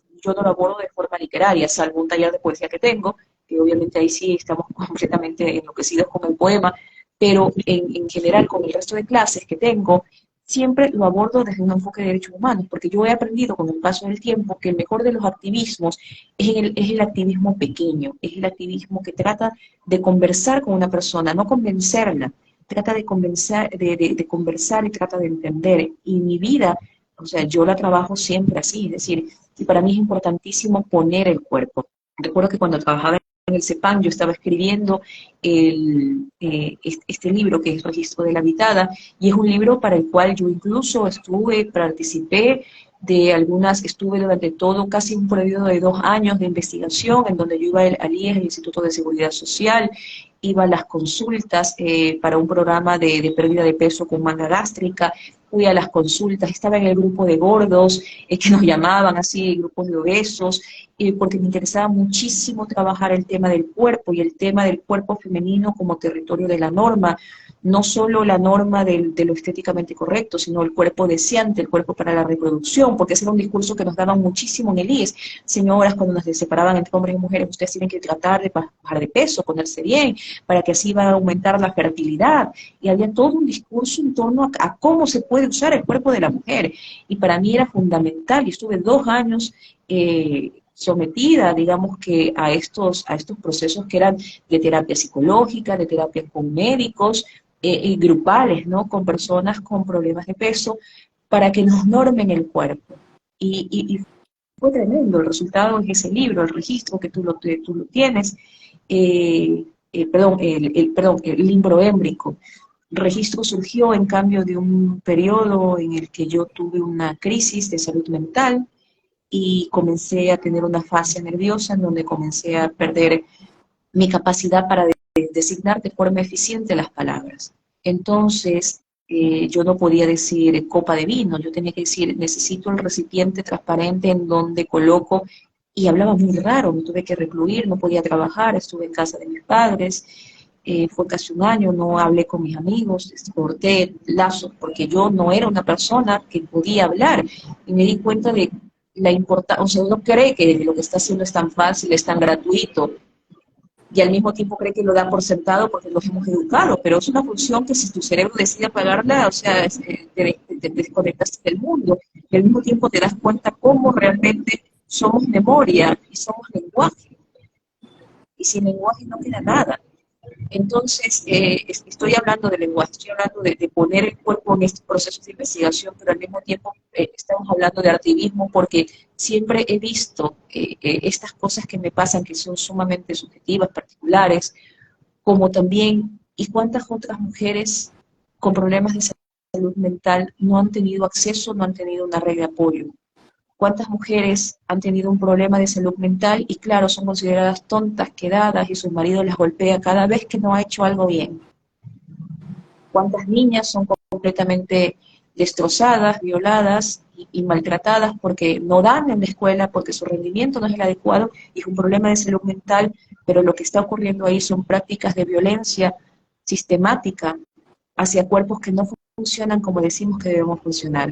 abordo de forma literaria, salvo un taller de poesía que tengo, que obviamente ahí sí estamos completamente enloquecidos con el poema, pero en general con el resto de clases que tengo, siempre lo abordo desde un enfoque de derechos humanos, porque yo he aprendido con el paso del tiempo que el mejor de los activismos es el activismo pequeño, es el activismo que trata de conversar con una persona, no convencerla, trata de convencer, de conversar y trata de entender. Y mi vida, o sea, yo la trabajo siempre así, es decir, y para mí es importantísimo poner el cuerpo. Recuerdo que cuando trabajaba en el CEPAN yo estaba escribiendo este libro que es Registro de la Habitada, y es un libro para el cual yo incluso participé estuve durante todo casi un periodo de 2 años de investigación, en donde yo iba al IES, el Instituto de Seguridad Social, iba a las consultas para un programa de pérdida de peso con manga gástrica, fui a las consultas, estaba en el grupo de gordos, que nos llamaban así, grupos de obesos, porque me interesaba muchísimo trabajar el tema del cuerpo y el tema del cuerpo femenino como territorio de la norma, no solo la norma de lo estéticamente correcto, sino el cuerpo deseante, el cuerpo para la reproducción, porque ese era un discurso que nos daban muchísimo en el IES. Señoras, cuando nos separaban entre hombres y mujeres, ustedes tienen que tratar de bajar de peso, ponerse bien, para que así va a aumentar la fertilidad. Y había todo un discurso en torno a cómo se puede usar el cuerpo de la mujer. Y para mí era fundamental. Y estuve 2 años sometida, digamos que a estos procesos que eran de terapia psicológica, de terapia con médicos, y grupales, ¿no? Con personas con problemas de peso, para que nos normen el cuerpo. Y fue tremendo, el resultado es ese libro, el registro que tú lo tienes, el libro émbrico. Registro surgió en cambio de un periodo en el que yo tuve una crisis de salud mental y comencé a tener una fase nerviosa en donde comencé a perder mi capacidad para designar de forma eficiente las palabras. Entonces, yo no podía decir copa de vino, yo tenía que decir necesito el recipiente transparente en donde coloco, y hablaba muy raro, me tuve que recluir, no podía trabajar, estuve en casa de mis padres, fue casi un año, no hablé con mis amigos, corté lazos porque yo no era una persona que podía hablar, y me di cuenta de la importancia, o sea, uno cree que lo que está haciendo es tan fácil, es tan gratuito, y al mismo tiempo cree que lo da por sentado porque los hemos educado, pero es una función que si tu cerebro decide apagarla, o sea, te desconectas del mundo, y al mismo tiempo te das cuenta cómo realmente somos memoria y somos lenguaje, y sin lenguaje no queda nada. Entonces, estoy hablando de lenguaje, estoy hablando de poner el cuerpo en estos procesos de investigación, pero al mismo tiempo estamos hablando de activismo porque siempre he visto estas cosas que me pasan, que son sumamente subjetivas, particulares, como también, ¿y cuántas otras mujeres con problemas de salud mental no han tenido acceso, no han tenido una red de apoyo? ¿Cuántas mujeres han tenido un problema de salud mental y claro, son consideradas tontas, quedadas y su marido las golpea cada vez que no ha hecho algo bien? ¿Cuántas niñas son completamente destrozadas, violadas y maltratadas porque no dan en la escuela, porque su rendimiento no es el adecuado y es un problema de salud mental, pero lo que está ocurriendo ahí son prácticas de violencia sistemática hacia cuerpos que no funcionan como decimos que debemos funcionar?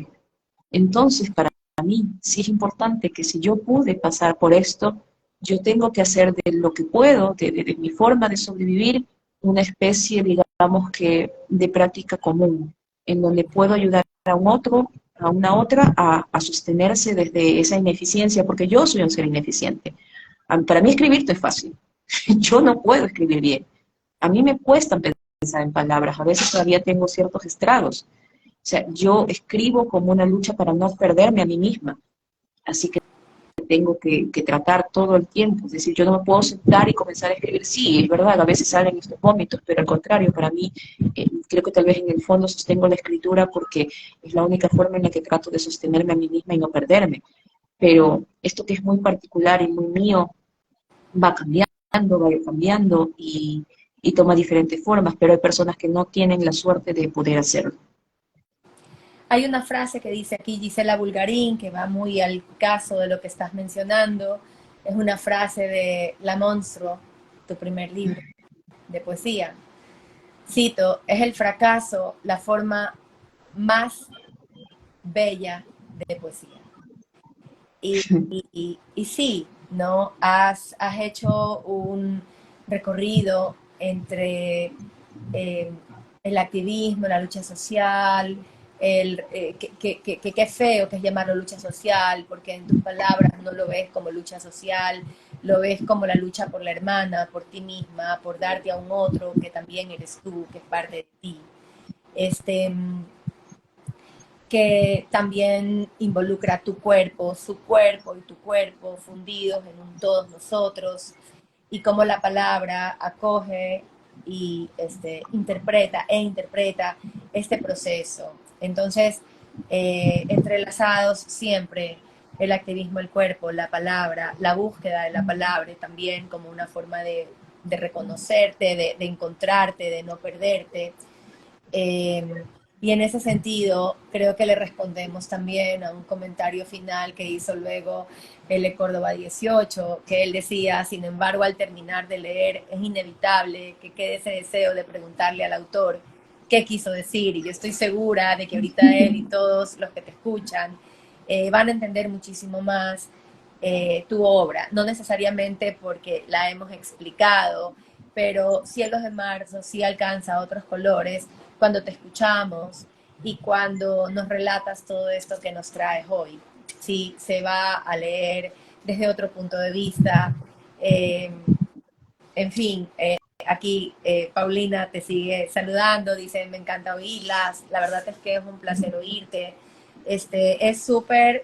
Entonces, para mí sí es importante que si yo pude pasar por esto, yo tengo que hacer de lo que puedo, de mi forma de sobrevivir, una especie, digamos que, de práctica común, en donde puedo ayudar a un otro, a una otra, a sostenerse desde esa ineficiencia, porque yo soy un ser ineficiente. Para mí escribir es fácil. Yo no puedo escribir bien. A mí me cuesta pensar en palabras, a veces todavía tengo ciertos estragos. O sea, yo escribo como una lucha para no perderme a mí misma. Así que tengo que tratar todo el tiempo. Es decir, yo no me puedo sentar y comenzar a escribir. Sí, es verdad, a veces salen estos vómitos, pero al contrario, para mí, creo que tal vez en el fondo sostengo la escritura porque es la única forma en la que trato de sostenerme a mí misma y no perderme. Pero esto que es muy particular y muy mío va cambiando y toma diferentes formas, pero hay personas que no tienen la suerte de poder hacerlo. Hay una frase que dice aquí Gisela Bulgarín, que va muy al caso de lo que estás mencionando, es una frase de La Monstruo, tu primer libro de poesía. Cito, es el fracaso la forma más bella de poesía. Y sí, ¿no? Has hecho un recorrido entre eh, el activismo, la lucha social, qué feo que es llamarlo lucha social, porque en tus palabras no lo ves como lucha social, lo ves como la lucha por la hermana, por ti misma, por darte a un otro que también eres tú, que es parte de ti. Este, que también involucra tu cuerpo, su cuerpo y tu cuerpo fundidos en un todos nosotros, y cómo la palabra acoge y interpreta este proceso. Entonces, entrelazados siempre el activismo, el cuerpo, la palabra, la búsqueda de la palabra también como una forma de reconocerte, de encontrarte, de no perderte. Eh, y en ese sentido, creo que le respondemos también a un comentario final que hizo luego L. Córdoba 18, que él decía, sin embargo, al terminar de leer, es inevitable que quede ese deseo de preguntarle al autor qué quiso decir. Y yo estoy segura de que ahorita él y todos los que te escuchan van a entender muchísimo más tu obra, no necesariamente porque la hemos explicado, pero Cielos de Marzo sí alcanza otros colores cuando te escuchamos y cuando nos relatas todo esto que nos traes hoy. Sí, se va a leer desde otro punto de vista. Eh, en fin, aquí Paulina te sigue saludando, dice, me encanta oírlas, la verdad es que es un placer oírte. Es súper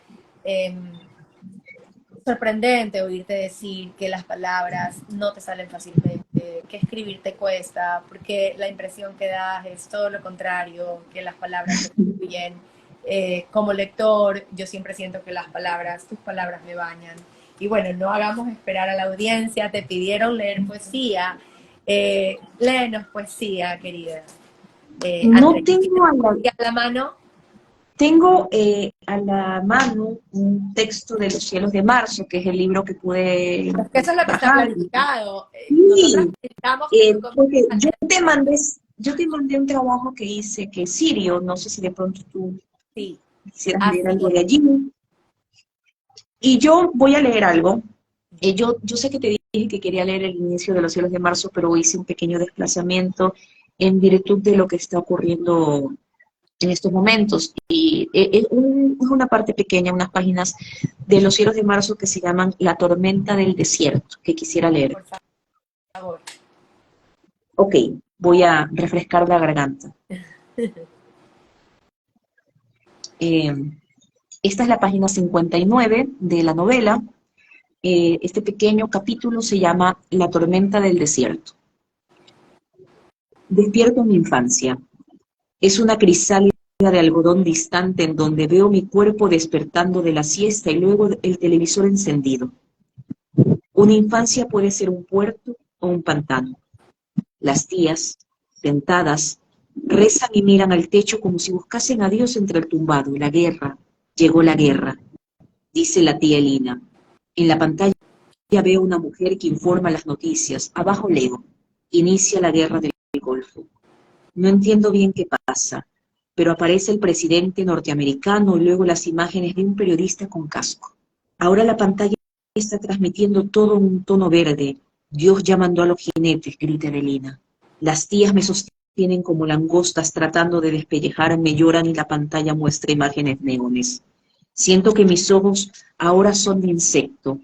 sorprendente oírte decir que las palabras no te salen fácilmente, que escribir te cuesta, porque la impresión que das es todo lo contrario, que las palabras te fluyen. Como lector, yo siempre siento que las palabras, tus palabras me bañan. Y bueno, no hagamos esperar a la audiencia, te pidieron leer poesía. Léenos poesía, querida. No Andrés, tengo a la, ¿tienes a la mano? tengo a la mano un texto de Los cielos de marzo, que es el libro que pude Es que eso es lo que está bajar. planificado. Nosotros Sí, necesitamos que tú porque comiences a yo te mandé un trabajo que hice, que es Sirio, no sé si de pronto tú sí, quisieras leer así algo es. de allí. Y yo voy a leer algo. Yo sé que te dije que quería leer el inicio de Los cielos de marzo, pero hice un pequeño desplazamiento en virtud de lo que está ocurriendo en estos momentos. Y es una parte pequeña, unas páginas de Los cielos de marzo que se llaman La tormenta del desierto, que quisiera leer. Por favor. Ok, voy a refrescar la garganta. Eh, Esta es la página 59 de la novela. Este pequeño capítulo se llama La tormenta del desierto. Despierto en mi infancia. Es una crisálida de algodón distante en donde veo mi cuerpo despertando de la siesta y luego el televisor encendido. Una infancia puede ser un puerto o un pantano. Las tías, sentadas, rezan y miran al techo como si buscasen a Dios entre el tumbado. La guerra, llegó la guerra, dice la tía Elina. En la pantalla veo una mujer que informa las noticias. Abajo leo, inicia la guerra del Golfo. No entiendo bien qué pasa, pero aparece el presidente norteamericano y luego las imágenes de un periodista con casco. Ahora la pantalla está transmitiendo todo en un tono verde. Dios ya mandó a los jinetes, grita Evelina. Las tías me sostienen como langostas tratando de despellejarme, lloran y la pantalla muestra imágenes neones. Siento que mis ojos ahora son de insecto.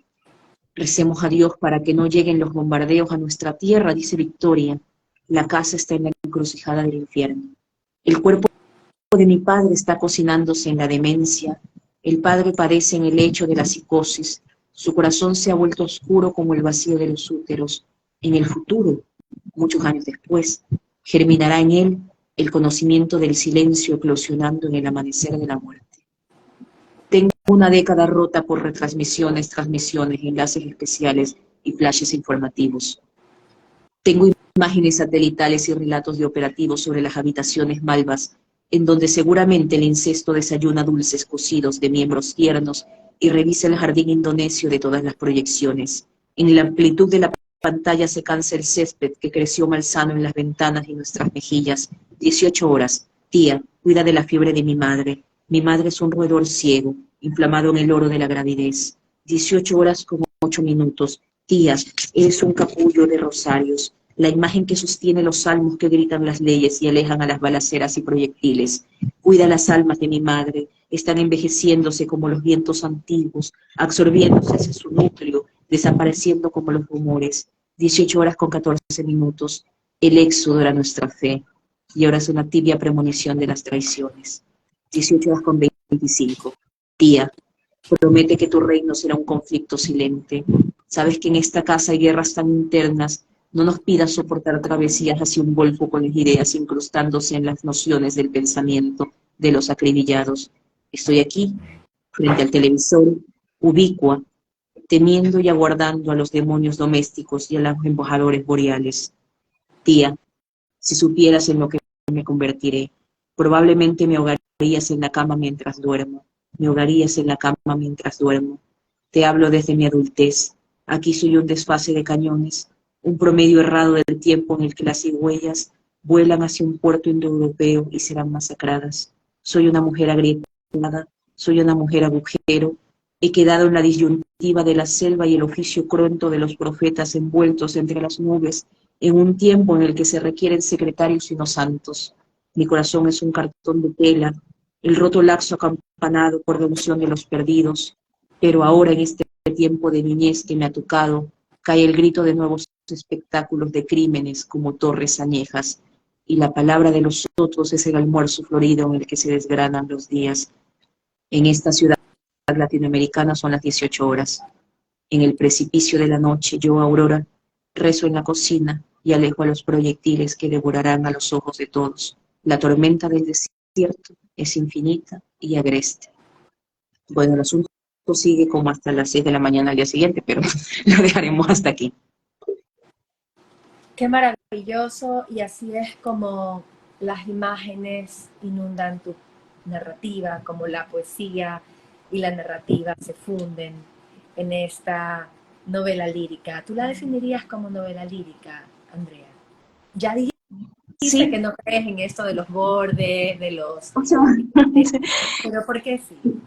Recemos a Dios para que no lleguen los bombardeos a nuestra tierra, dice Victoria. La casa está en la encrucijada del infierno. El cuerpo de mi padre está cocinándose en la demencia. El padre padece en el lecho de la psicosis. Su corazón se ha vuelto oscuro como el vacío de los úteros. En el futuro, muchos años después, germinará en él el conocimiento del silencio eclosionando en el amanecer de la muerte. Tengo una década rota por retransmisiones, transmisiones, enlaces especiales y flashes informativos. Tengo imágenes satelitales y relatos de operativos sobre las habitaciones malvas, en donde seguramente el incesto desayuna dulces cocidos de miembros tiernos y revisa el jardín indonesio de todas las proyecciones. En la amplitud de la pantalla se cansa el césped que creció malsano en las ventanas y nuestras mejillas. 18 horas. Tía, cuida de la fiebre de mi madre. Mi madre es un roedor ciego, inflamado en el oro de la gravidez. 18 horas como 8 minutos. Tía, eres un capullo de rosarios, la imagen que sostiene los salmos que gritan las leyes y alejan a las balaceras y proyectiles. Cuida las almas de mi madre, están envejeciéndose como los vientos antiguos, absorbiéndose hacia su núcleo, desapareciendo como los rumores. 18 horas con 14 minutos. El éxodo era nuestra fe, y ahora es una tibia premonición de las traiciones. 18 horas con 25. Tía, promete que tu reino será un conflicto silente. Sabes que en esta casa hay guerras tan internas. No nos pidas soportar travesías hacia un golfo con las ideas incrustándose en las nociones del pensamiento de los acribillados. Estoy aquí, frente al televisor, ubicua, temiendo y aguardando a los demonios domésticos y a los embajadores boreales. Tía, si supieras en lo que me convertiré, probablemente me ahogarías en la cama mientras duermo. Me ahogarías en la cama mientras duermo. Te hablo desde mi adultez. Aquí soy un desfase de cañones, un promedio errado del tiempo en el que las cigüeñas vuelan hacia un puerto indoeuropeo y serán masacradas. Soy una mujer agrietada, soy una mujer agujero. He quedado en la disyuntiva de la selva y el oficio cruento de los profetas envueltos entre las nubes, en un tiempo en el que se requieren secretarios y no santos. Mi corazón es un cartón de tela, el roto laxo acampanado por devoción de los perdidos, pero ahora en este tiempo de niñez que me ha tocado, cae el grito de nuevos espectáculos de crímenes como torres añejas, y la palabra de los otros es el almuerzo florido en el que se desgranan los días. En esta ciudad latinoamericana son las 18 horas. En el precipicio de la noche, yo, Aurora, rezo en la cocina y alejo a los proyectiles que devorarán a los ojos de todos. La tormenta del desierto es infinita y agreste. Bueno, el asunto sigue como hasta las 6 de la mañana al día siguiente, pero lo dejaremos hasta aquí. Qué maravilloso, y así es como las imágenes inundan tu narrativa, como la poesía y la narrativa se funden en esta novela lírica. ¿Tú la definirías como novela lírica, Andrea? Ya dijiste que Sí, no crees en esto de los bordes, de los... o sea, pero ¿por qué sí?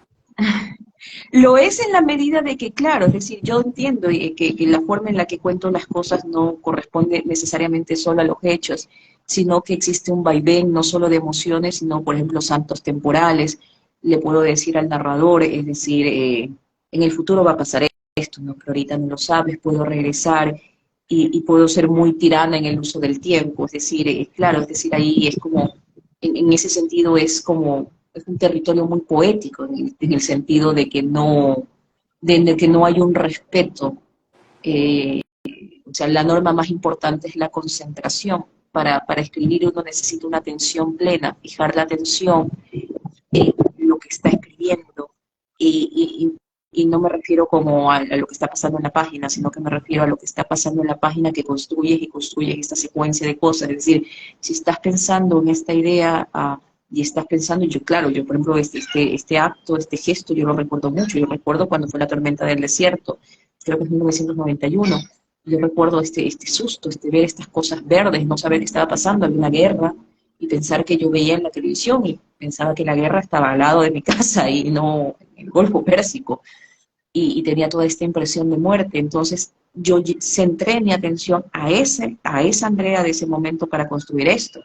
lo es en la medida de que, claro, es decir, yo entiendo que la forma en la que cuento las cosas no corresponde necesariamente solo a los hechos, sino que existe un vaivén no solo de emociones, sino, por ejemplo, saltos temporales. Le puedo decir al narrador, es decir, en el futuro va a pasar esto, ¿no? Pero ahorita no lo sabes, puedo regresar y puedo ser muy tirana en el uso del tiempo, es decir, claro, es decir, ahí es como, en ese sentido es un territorio muy poético, en el sentido de que no hay un respeto. eh, o sea, la norma más importante es la concentración. Para escribir uno necesita una atención plena, fijar la atención en lo que está escribiendo. Y no me refiero como a lo que está pasando en la página, sino que me refiero a lo que está pasando en la página que construyes y construyes esta secuencia de cosas. Es decir, si estás pensando en esta idea y estás pensando, y yo, claro, yo por ejemplo, este acto, este gesto, yo lo recuerdo mucho. Yo recuerdo cuando fue la tormenta del desierto, creo que es 1991. Yo recuerdo este susto, ver estas cosas verdes, no saber qué estaba pasando, había una guerra, y pensar que yo veía en la televisión y pensaba que la guerra estaba al lado de mi casa y no en el Golfo Pérsico, y tenía toda esta impresión de muerte. Entonces yo centré mi atención a esa Andrea de ese momento para construir esto.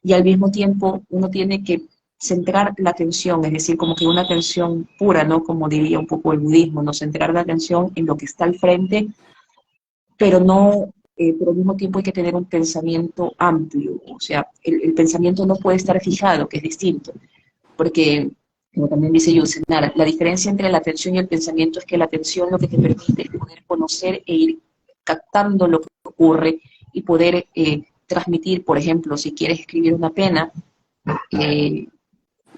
Y al mismo tiempo uno tiene que centrar la atención, es decir, como que una atención pura, ¿no? Como diría un poco el budismo, ¿no? Centrar la atención en lo que está al frente, pero no, pero al mismo tiempo hay que tener un pensamiento amplio, o sea, el pensamiento no puede estar fijado, que es distinto, porque, como también dice Yusenara, la diferencia entre la atención y el pensamiento es que la atención lo que te permite es poder conocer e ir captando lo que ocurre y poder transmitir, por ejemplo, si quieres escribir una pena, eh,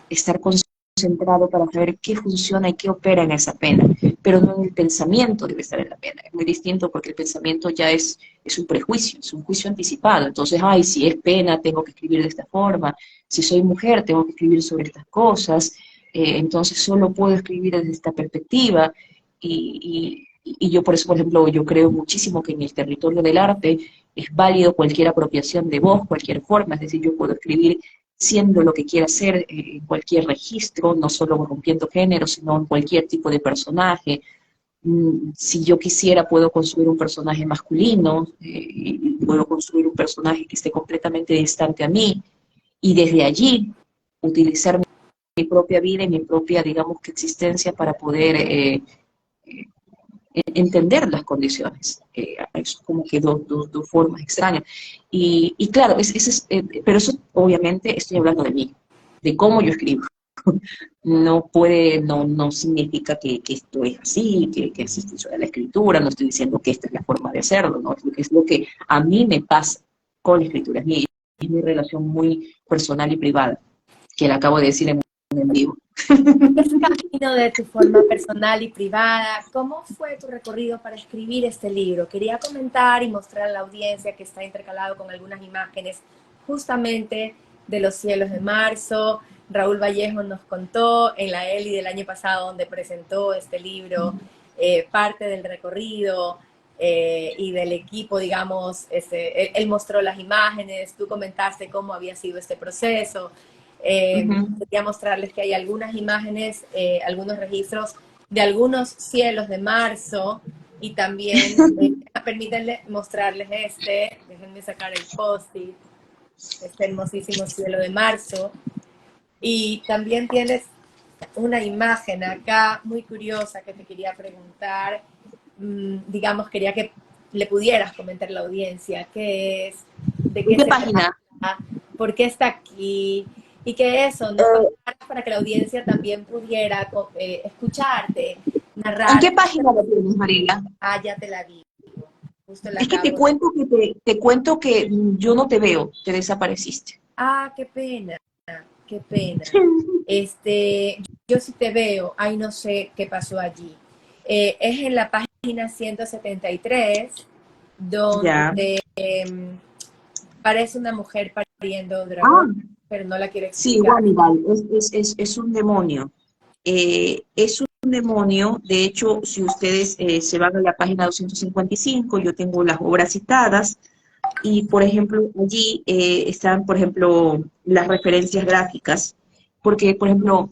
estar concentrado para saber qué funciona y qué opera en esa pena, pero no en el pensamiento debe estar en la pena. Es muy distinto porque el pensamiento ya es un prejuicio, es un juicio anticipado. Entonces, ay, si es pena, tengo que escribir de esta forma. Si soy mujer, tengo que escribir sobre estas cosas. entonces solo puedo escribir desde esta perspectiva y yo por eso, por ejemplo, yo creo muchísimo que en el territorio del arte es válido cualquier apropiación de voz, cualquier forma, es decir, yo puedo escribir siendo lo que quiera ser en cualquier registro, no solo rompiendo género, sino en cualquier tipo de personaje. Si yo quisiera, puedo construir un personaje masculino, puedo construir un personaje que esté completamente distante a mí, y desde allí utilizar mi propia vida y mi propia, digamos, que existencia para poder entender las condiciones. Es como que dos formas extrañas. Y claro, pero eso obviamente estoy hablando de mí, de cómo yo escribo. No significa que esto es así, que así funciona la escritura, no estoy diciendo que esta es la forma de hacerlo, ¿no? Es lo que a mí me pasa con la escritura, es mi relación muy personal y privada, que la acabo de decir en vivo. Ese camino de tu forma personal y privada, ¿cómo fue tu recorrido para escribir este libro? Quería comentar y mostrar a la audiencia que está intercalado con algunas imágenes justamente de los cielos de marzo. Raúl Vallejo nos contó en la Eli del año pasado, donde presentó este libro, parte del recorrido y del equipo, digamos, él mostró las imágenes, tú comentaste cómo había sido este proceso. Quería mostrarles que hay algunas imágenes, algunos registros de algunos cielos de marzo y también, permítanme mostrarles déjenme sacar el post-it, este hermosísimo cielo de marzo. Y también tienes una imagen acá muy curiosa que te quería preguntar, digamos, quería que le pudieras comentar a la audiencia qué es, de qué ¿Qué se página? trata, por qué está aquí, y que eso, ¿no? Para que la audiencia también pudiera escucharte, ¿En narrar. qué página la tienes, Mariela? Ah, ya te la vi, justo la Es que te acabo. cuento te cuento que yo no te veo, te desapareciste. Ah, qué pena, qué pena. Yo sí te veo, ay, no sé qué pasó allí. Es en la página 173, Ya. donde parece una mujer pariendo dragón, Ah, pero no la quiero sí, explicar. Wannibal, es un demonio. Es un demonio, de hecho, si ustedes se van a la página 255, yo tengo las obras citadas, y por ejemplo, allí están, por ejemplo, las referencias gráficas, porque, por ejemplo,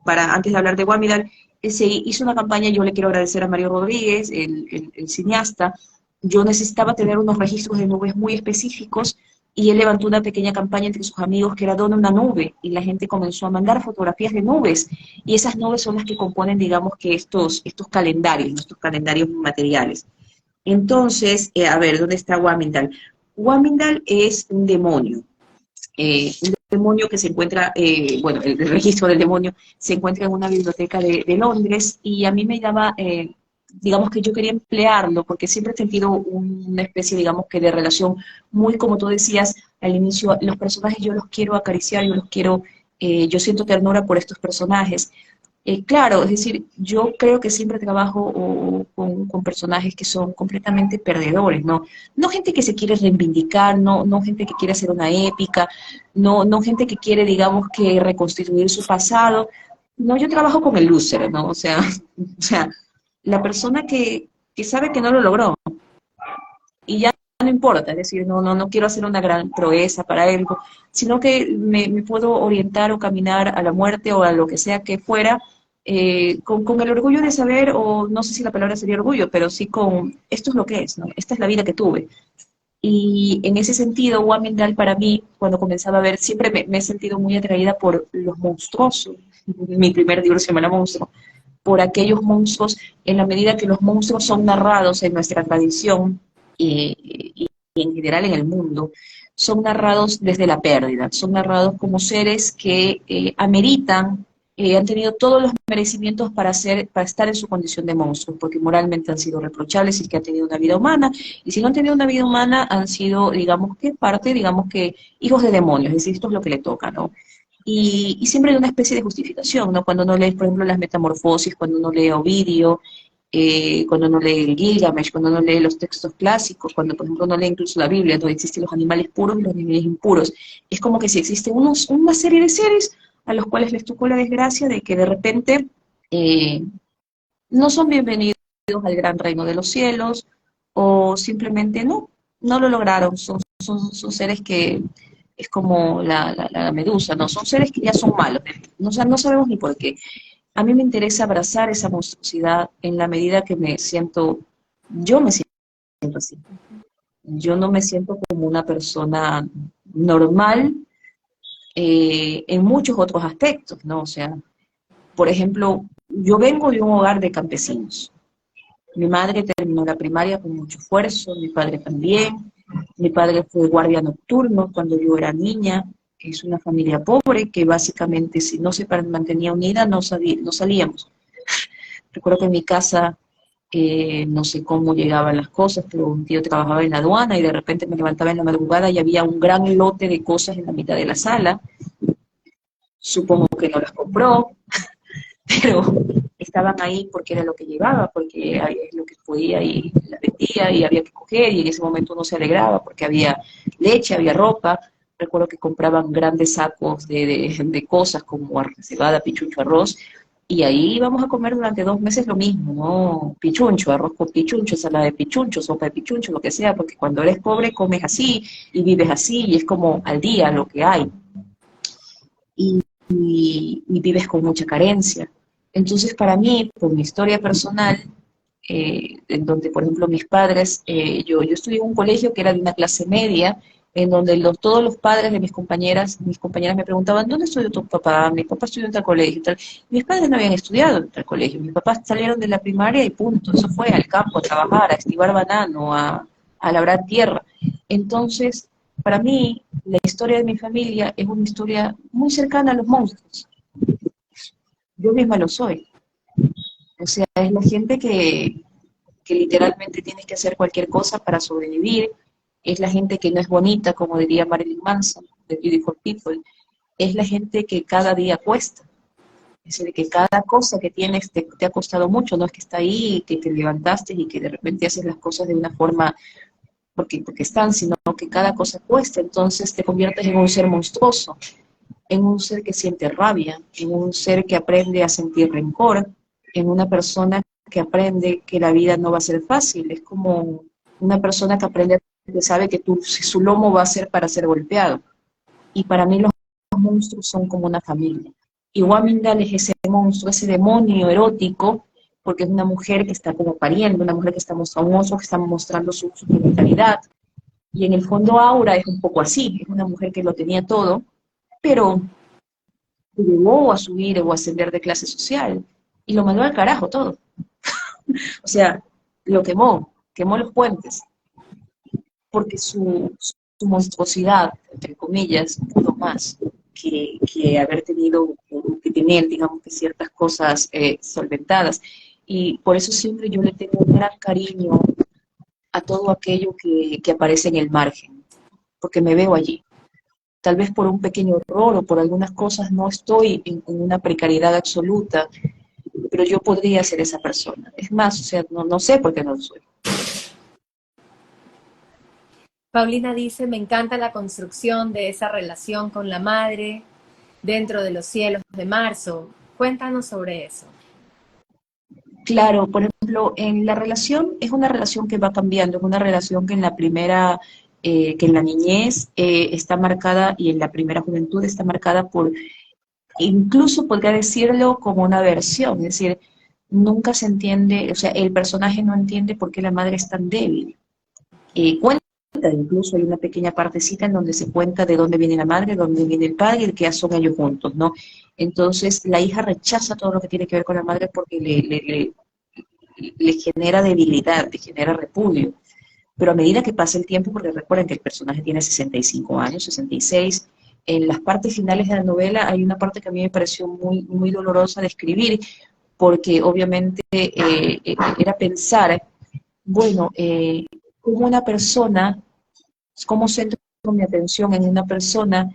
antes de hablar de Guamidal, se hizo una campaña, yo le quiero agradecer a Mario Rodríguez, el cineasta. Yo necesitaba tener unos registros de nubes muy específicos y él levantó una pequeña campaña entre sus amigos que era dona una nube, y la gente comenzó a mandar fotografías de nubes, y esas nubes son las que componen, digamos, que estos calendarios, estos calendarios materiales. Entonces, a ver, ¿dónde está Wamindal? Wamindal es un demonio que se encuentra, bueno, el registro del demonio se encuentra en una biblioteca de Londres, y a mí me llama, digamos que yo quería emplearlo porque siempre he sentido una especie, digamos que de relación muy, como tú decías al inicio, los personajes yo los quiero acariciar, yo siento ternura por estos personajes. Claro, es decir, yo creo que siempre trabajo con personajes que son completamente perdedores, ¿no? No gente que se quiere reivindicar, no gente que quiere hacer una épica, no gente que quiere, digamos, que reconstituir su pasado. No, yo trabajo con el loser, ¿no? O sea, o sea, la persona que sabe que no lo logró y ya no importa, es decir, no quiero hacer una gran proeza para algo, sino que me puedo orientar o caminar a la muerte o a lo que sea que fuera, con el orgullo de saber, o no sé si la palabra sería orgullo, pero sí con, esto es lo que es, ¿no? Esta es la vida que tuve. Y en ese sentido, Wamendal para mí, cuando comenzaba a ver, siempre me he sentido muy atraída por los monstruosos. Mi primer libro se llama La Monstruo, por aquellos monstruos, en la medida que los monstruos son narrados en nuestra tradición y en general en el mundo, son narrados desde la pérdida, son narrados como seres que ameritan, han tenido todos los merecimientos para estar en su condición de monstruos, porque moralmente han sido reprochables y que han tenido una vida humana, y si no han tenido una vida humana, han sido, digamos que hijos de demonios, es decir, esto es lo que le toca, ¿no? Y siempre hay una especie de justificación, ¿no? Cuando uno lee, por ejemplo, las Metamorfosis, cuando uno lee Ovidio, cuando uno lee el Gilgamesh, cuando uno lee los textos clásicos, cuando, por ejemplo, uno lee incluso la Biblia, donde existen los animales puros y los animales impuros. Es como que si existe una serie de seres, a los cuales les tocó la desgracia de que de repente eh, no son bienvenidos al gran reino de los cielos, o simplemente no lo lograron. Son seres que es como la medusa, ¿no? Son seres que ya son malos, no, o sea, no sabemos ni por qué. A mí me interesa abrazar esa monstruosidad en la medida que yo me siento así. Yo no me siento como una persona normal en muchos otros aspectos, ¿no? O sea, por ejemplo, yo vengo de un hogar de campesinos. Mi madre terminó la primaria con mucho esfuerzo, mi padre también. Mi padre fue guardia nocturno cuando yo era niña. Es una familia pobre que básicamente si no se mantenía unida no salíamos. Recuerdo que en mi casa no sé cómo llegaban las cosas, pero un tío trabajaba en la aduana y de repente me levantaba en la madrugada y había un gran lote de cosas en la mitad de la sala. Supongo que no las compró, pero estaban ahí porque era lo que llevaba, porque es lo que podía y la vendía y había que coger y en ese momento uno se alegraba porque había leche, había ropa. Recuerdo que compraban grandes sacos de cosas como cebada, pichucho, arroz, y ahí íbamos a comer durante 2 meses lo mismo, ¿no? Pichuncho, arroz con pichuncho, ensalada de pichuncho, sopa de pichuncho, lo que sea, porque cuando eres pobre comes así y vives así y es como al día lo que hay. Y vives con mucha carencia. Entonces, para mí, por mi historia personal, en donde, por ejemplo, mis padres, yo estudié en un colegio que era de una clase media, en donde todos los padres de mis compañeras me preguntaban, ¿dónde estudió tu papá? Mi papá estudió en tal colegio, tal. Mis padres no habían estudiado en tal colegio, mis papás salieron de la primaria y punto, eso fue al campo a trabajar, a estibar banano, a labrar tierra. Entonces, para mí, la historia de mi familia es una historia muy cercana a los monstruos. Yo misma lo soy. O sea, es la gente que literalmente tienes que hacer cualquier cosa para sobrevivir. Es la gente que no es bonita, como diría Marilyn Manson, de Beautiful People. Es la gente que cada día cuesta. Es decir, que cada cosa que tienes te ha costado mucho, no es que está ahí, que te levantaste y que de repente haces las cosas de una forma porque están, sino que cada cosa cuesta. Entonces te conviertes en un ser monstruoso, en un ser que siente rabia, en un ser que aprende a sentir rencor, en una persona que aprende que la vida no va a ser fácil. Es como una persona que aprende, que sabe que si su lomo va a ser para ser golpeado. Y para mí los monstruos son como una familia. Y Wamindal es ese monstruo, ese demonio erótico, porque es una mujer que está como pariendo, una mujer que está mostrando, un monstruo que está mostrando su genitalidad. Y en el fondo Aura es un poco así, es una mujer que lo tenía todo, pero llegó a subir o a ascender de clase social y lo mandó al carajo todo. O sea, lo quemó los puentes, porque su monstruosidad, entre comillas, pudo más que haber tenido, que tener, digamos, que ciertas cosas solventadas. Y por eso siempre yo le tengo un gran cariño a todo aquello que aparece en el margen, porque me veo allí. Tal vez por un pequeño error o por algunas cosas no estoy en una precariedad absoluta, pero yo podría ser esa persona. Es más, o sea, no sé por qué no lo soy. Paulina dice, me encanta la construcción de esa relación con la madre dentro de los cielos de marzo. Cuéntanos sobre eso. Claro, por ejemplo, en la relación es una relación que va cambiando, es una relación que en la primera, que en la niñez está marcada y en la primera juventud está marcada por, incluso podría decirlo como una versión, es decir, nunca se entiende, o sea, el personaje no entiende por qué la madre es tan débil. Cuenta, incluso hay una pequeña partecita en donde se cuenta de dónde viene la madre, de dónde viene el padre y de qué son ellos juntos, ¿no? Entonces la hija rechaza todo lo que tiene que ver con la madre porque le genera debilidad, le genera repudio. Pero a medida que pasa el tiempo, porque recuerden que el personaje tiene 65 años, 66, en las partes finales de la novela hay una parte que a mí me pareció muy, muy dolorosa de escribir, porque obviamente era pensar, bueno, como una persona, cómo centro mi atención en una persona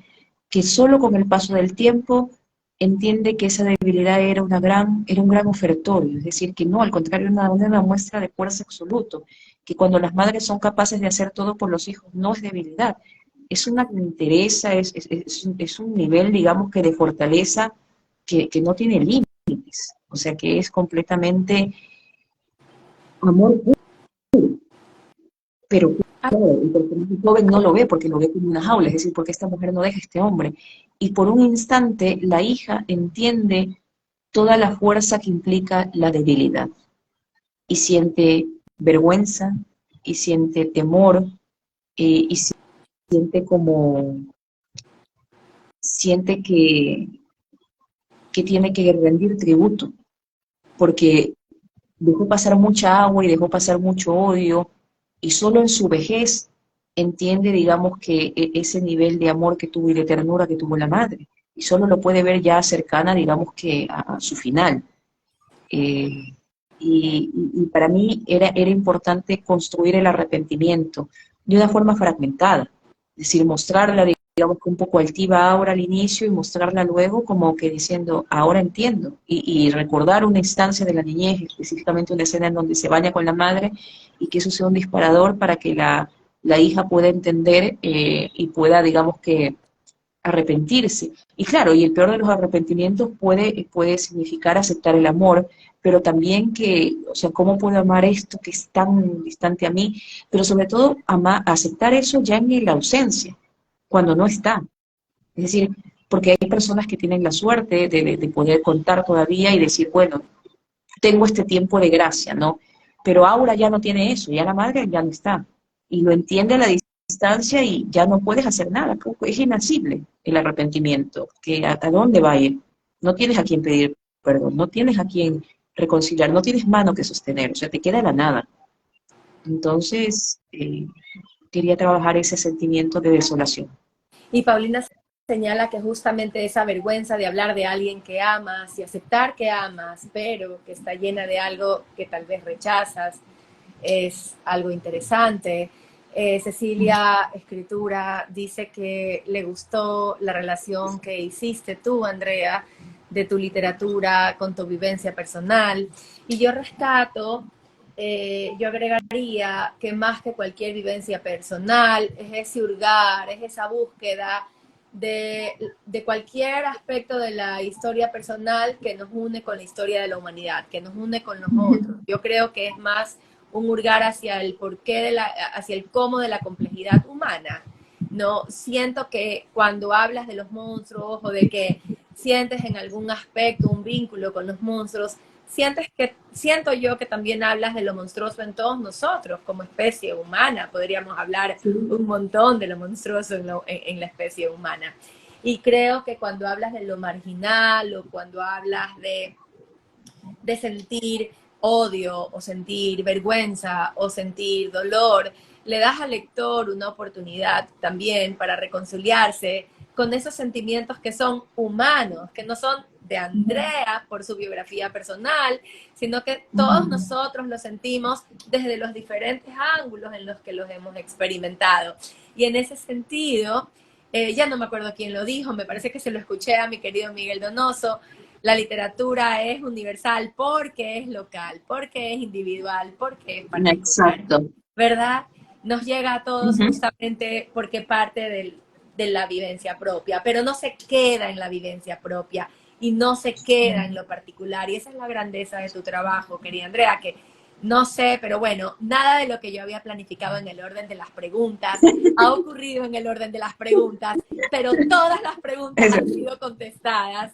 que solo con el paso del tiempo entiende que esa debilidad era un gran ofertorio, es decir, que no, al contrario, una muestra de fuerza absoluto, que cuando las madres son capaces de hacer todo por los hijos no es debilidad, es una entereza, es un nivel, digamos, que de fortaleza que no tiene límites, o sea, que es completamente amor puro, pero claro, el personaje joven no lo ve porque lo ve como una jaula, es decir, porque esta mujer no deja a este hombre. Y por un instante la hija entiende toda la fuerza que implica la debilidad y siente vergüenza y siente temor y siente como, siente que tiene que rendir tributo porque dejó pasar mucha agua y dejó pasar mucho odio, y solo en su vejez entiende, digamos, que ese nivel de amor que tuvo y de ternura que tuvo la madre, y solo lo puede ver ya cercana, digamos, que a su final. Eh, y para mí era importante construir el arrepentimiento de una forma fragmentada, es decir, mostrarla, digamos, que un poco altiva ahora al inicio y mostrarla luego como que diciendo, ahora entiendo, y recordar una instancia de la niñez, específicamente una escena en donde se baña con la madre y que eso sea un disparador para que la hija pueda entender y pueda, digamos, que arrepentirse. Y claro, y el peor de los arrepentimientos puede significar aceptar el amor, pero también que, o sea, ¿cómo puedo amar esto que es tan distante a mí? Pero sobre todo aceptar eso ya en la ausencia, cuando no está. Es decir, porque hay personas que tienen la suerte de poder contar todavía y decir, bueno, tengo este tiempo de gracia, ¿no? Pero Aura ya no tiene eso, ya la madre ya no está. Y lo entiende a la distancia y ya no puedes hacer nada. Es inasible el arrepentimiento, que a dónde va a ir. No tienes a quien pedir perdón, no tienes a quien reconciliar, no tienes mano que sostener, o sea, te queda la nada. Entonces, quería trabajar ese sentimiento de desolación. Y Paulina señala que justamente esa vergüenza de hablar de alguien que amas y aceptar que amas, pero que está llena de algo que tal vez rechazas, es algo interesante. Cecilia Escritura dice que le gustó la relación que hiciste tú, Andrea, de tu literatura con tu vivencia personal. Y yo rescato, yo agregaría que más que cualquier vivencia personal, es ese hurgar, es esa búsqueda de cualquier aspecto de la historia personal que nos une con la historia de la humanidad, que nos une con los otros. Yo creo que es más un hurgar hacia el porqué hacia el cómo de la complejidad humana. No siento que cuando hablas de los monstruos o de que sientes en algún aspecto un vínculo con los monstruos, siento yo que también hablas de lo monstruoso en todos nosotros como especie humana. Podríamos hablar un montón de lo monstruoso en la especie humana. Y creo que cuando hablas de lo marginal o cuando hablas de sentir odio o sentir vergüenza o sentir dolor, le das al lector una oportunidad también para reconciliarse con esos sentimientos que son humanos, que no son de Andrea por su biografía personal, sino que todos nosotros los sentimos desde los diferentes ángulos en los que los hemos experimentado. Y en ese sentido, ya no me acuerdo quién lo dijo, me parece que se lo escuché a mi querido Miguel Donoso, la literatura es universal porque es local, porque es individual, porque es particular, Exacto. ¿verdad? Nos llega a todos justamente porque parte de la vivencia propia, pero no se queda en la vivencia propia y no se queda en lo particular. Y esa es la grandeza de tu trabajo, querida Andrea, que no sé, pero bueno, nada de lo que yo había planificado en el orden de las preguntas ha ocurrido en el orden de las preguntas, pero todas las preguntas han sido contestadas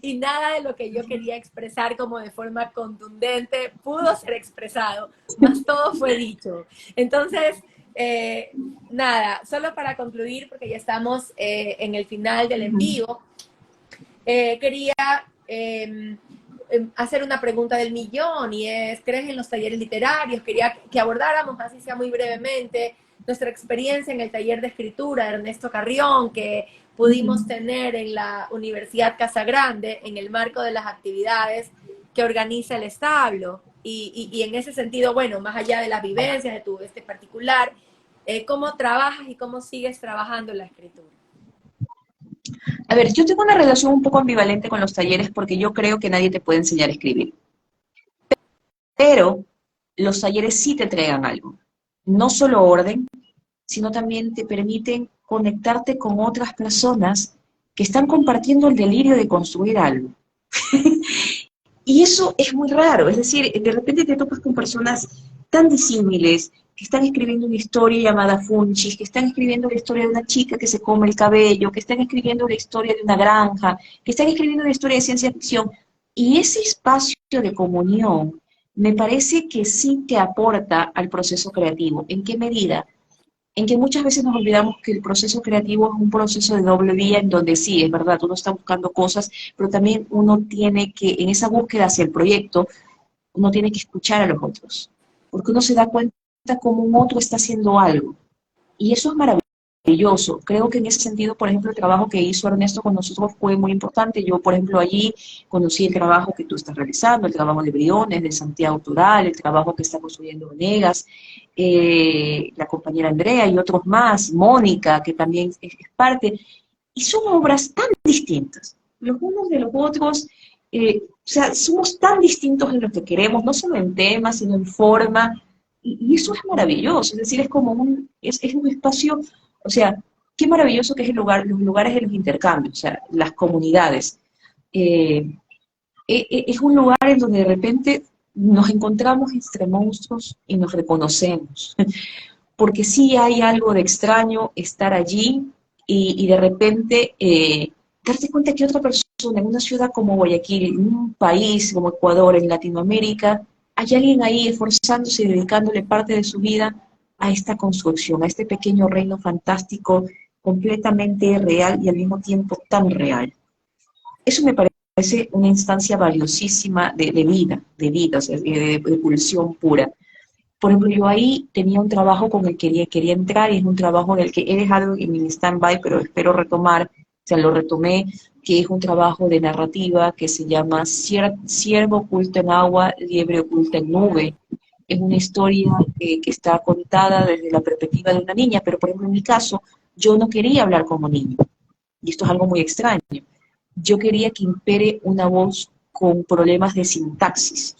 y nada de lo que yo quería expresar como de forma contundente pudo ser expresado, más todo fue dicho. Entonces, nada, solo para concluir, porque ya estamos en el final del envío, quería hacer una pregunta del millón y es, ¿crees en los talleres literarios? Quería que abordáramos, así sea muy brevemente, nuestra experiencia en el taller de escritura de Ernesto Carrión, que pudimos tener en la Universidad Casagrande en el marco de las actividades que organiza el establo. Y en ese sentido, bueno, más allá de las vivencias de tu este particular, ¿cómo trabajas y cómo sigues trabajando la escritura? A ver, yo tengo una relación un poco ambivalente con los talleres porque yo creo que nadie te puede enseñar a escribir. Pero los talleres sí te entregan algo. No solo orden, sino también te permiten conectarte con otras personas que están compartiendo el delirio de construir algo. Y eso es muy raro, es decir, de repente te topas con personas tan disímiles, que están escribiendo una historia llamada Funchis, que están escribiendo la historia de una chica que se come el cabello, que están escribiendo la historia de una granja, que están escribiendo una historia de ciencia ficción. Y ese espacio de comunión me parece que sí que aporta al proceso creativo. ¿En qué medida? En que muchas veces nos olvidamos que el proceso creativo es un proceso de doble vía en donde sí, es verdad, uno está buscando cosas, pero también uno tiene que, en esa búsqueda hacia el proyecto, uno tiene que escuchar a los otros, porque uno se da cuenta cómo un otro está haciendo algo. Y eso es maravilloso. Creo que en ese sentido, por ejemplo, el trabajo que hizo Ernesto con nosotros fue muy importante. Yo, por ejemplo, allí conocí el trabajo que tú estás realizando, el trabajo de Briones, de Santiago Tural, el trabajo que está construyendo Venegas, la compañera Andrea y otros más, Mónica, que también es parte. Y son obras tan distintas, los unos de los otros. O sea, somos tan distintos en lo que queremos, no solo en tema, sino en forma, y eso es maravilloso, es decir, es como es un espacio, o sea, qué maravilloso que es el lugar, los lugares de los intercambios, o sea, las comunidades. Eh, es un lugar en donde de repente nos encontramos entre monstruos y nos reconocemos, porque sí hay algo de extraño estar allí y de repente darte cuenta que otra persona en una ciudad como Guayaquil, en un país como Ecuador, en Latinoamérica, hay alguien ahí esforzándose y dedicándole parte de su vida a esta construcción, a este pequeño reino fantástico, completamente real y al mismo tiempo tan real. Eso me parece una instancia valiosísima de vida, o sea, de pulsión pura. Por ejemplo, yo ahí tenía un trabajo con el que quería entrar y es un trabajo en el que he dejado en mi stand-by, pero espero retomar, o sea, lo retomé, que es un trabajo de narrativa que se llama Ciervo oculto en agua, liebre oculta en nube. Es una historia que está contada desde la perspectiva de una niña, pero por ejemplo en mi caso, yo no quería hablar como niño, y esto es algo muy extraño. Yo quería que impere una voz con problemas de sintaxis,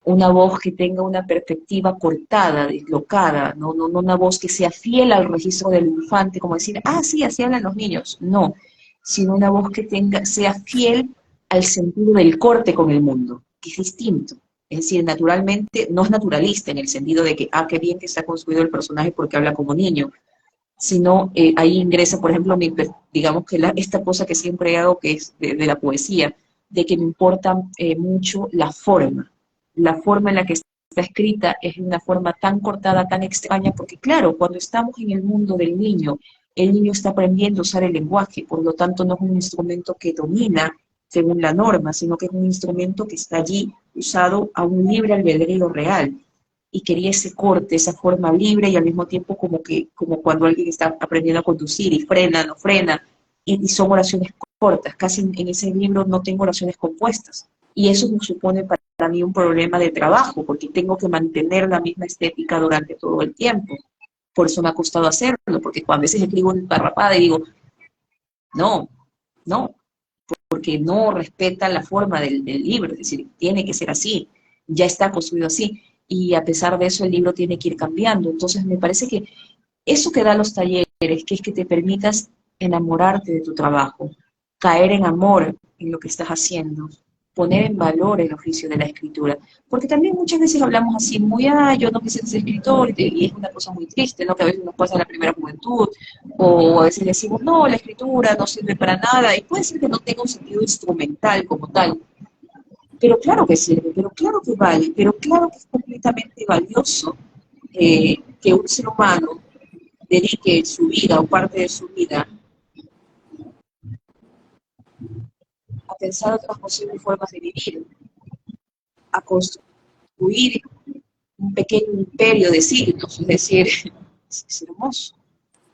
una voz que tenga una perspectiva cortada, dislocada, no una voz que sea fiel al registro del infante, como decir, ah, sí, así hablan los niños, no, sino una voz que sea fiel al sentido del corte con el mundo, que es distinto. Es decir, naturalmente, no es naturalista en el sentido de que, ah, qué bien que está construido el personaje porque habla como niño, sino ahí ingresa, por ejemplo, digamos que esta cosa que siempre hago, que es de la poesía, de que me importa mucho la forma en la que está escrita es una forma tan cortada, tan extraña, porque claro, cuando estamos en el mundo del niño, el niño está aprendiendo a usar el lenguaje, por lo tanto no es un instrumento que domina según la norma, sino que es un instrumento que está allí usado a un libre albedrío real. Y quería ese corte, esa forma libre y al mismo tiempo como cuando alguien está aprendiendo a conducir y frena, no frena, y son oraciones cortas, casi en ese libro no tengo oraciones compuestas. Y eso me supone para mí un problema de trabajo, porque tengo que mantener la misma estética durante todo el tiempo. Por eso me ha costado hacerlo, porque cuando a veces escribo en parrapada y digo, no, no, porque no respeta la forma del libro, es decir, tiene que ser así, ya está construido así, y a pesar de eso el libro tiene que ir cambiando. Entonces me parece que eso que dan los talleres, que es que te permitas enamorarte de tu trabajo, caer en amor en lo que estás haciendo, poner en valor el oficio de la escritura. Porque también muchas veces hablamos así, muy, yo no quise ser escritor, y es una cosa muy triste, ¿no? Que a veces nos pasa en la primera juventud, o a veces decimos, no, la escritura no sirve para nada, y puede ser que no tenga un sentido instrumental como tal, pero claro que sirve, pero claro que vale, pero claro que es completamente valioso que un ser humano dedique su vida o parte de su vida a pensar otras posibles formas de vivir, a construir un pequeño imperio de signos, es decir, es hermoso.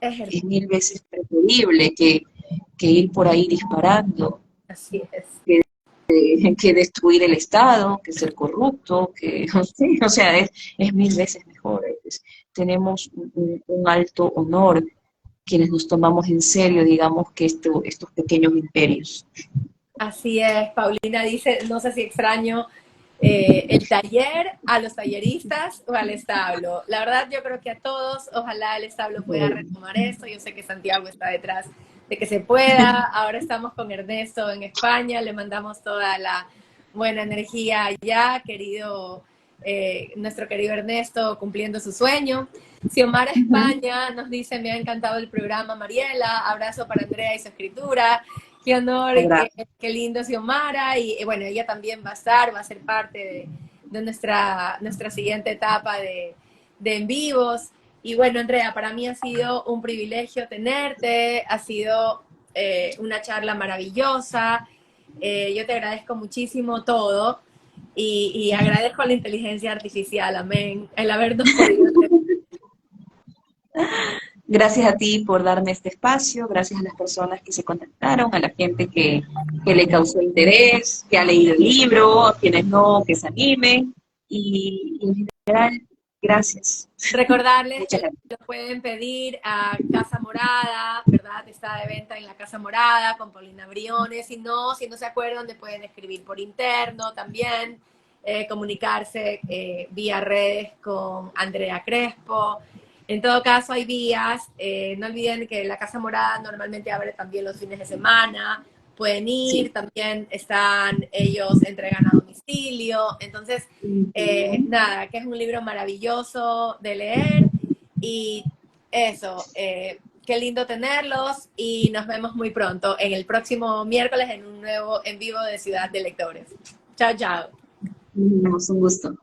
Es Es hermoso, 1000 veces preferible que ir por ahí disparando, así es. que destruir el Estado, que ser corrupto, que, no sé, o sea, es 1000 veces mejor. Tenemos un alto honor quienes nos tomamos en serio, digamos, que estos pequeños imperios. Así es, Paulina dice, no sé si extraño el taller a los talleristas o al establo. La verdad, yo creo que a todos, ojalá el establo pueda retomar esto. Yo sé que Santiago está detrás de que se pueda. Ahora estamos con Ernesto en España, le mandamos toda la buena energía allá, querido, nuestro querido Ernesto cumpliendo su sueño. Xiomara España nos dice, me ha encantado el programa, Mariela, abrazo para Andrea y su escritura. Qué honor, qué lindo Xiomara, y bueno, ella también va a estar, va a ser parte de nuestra siguiente etapa de en vivos. Y bueno, Andrea, para mí ha sido un privilegio tenerte, ha sido una charla maravillosa, yo te agradezco muchísimo todo y agradezco a la inteligencia artificial, amén, el habernos podido tener. Gracias a ti por darme este espacio, gracias a las personas que se contactaron, a la gente que le causó interés, que ha leído el libro, a quienes no, que se animen, y en general, gracias. Recordarles Muchas que gracias. lo pueden pedir a Casa Morada, ¿verdad? Está de venta en la Casa Morada con Paulina Briones. Si no se acuerdan, le pueden escribir por interno también, comunicarse vía redes con Andrea Crespo. En todo caso, hay vías. No olviden que la Casa Morada normalmente abre también los fines de semana. Pueden ir, Sí. también están, ellos entregan a domicilio. Entonces, nada, que es un libro maravilloso de leer y eso, qué lindo tenerlos y nos vemos muy pronto en el próximo miércoles en un nuevo en vivo de Ciudad de Lectores. Chao, chao. Nos un gusto.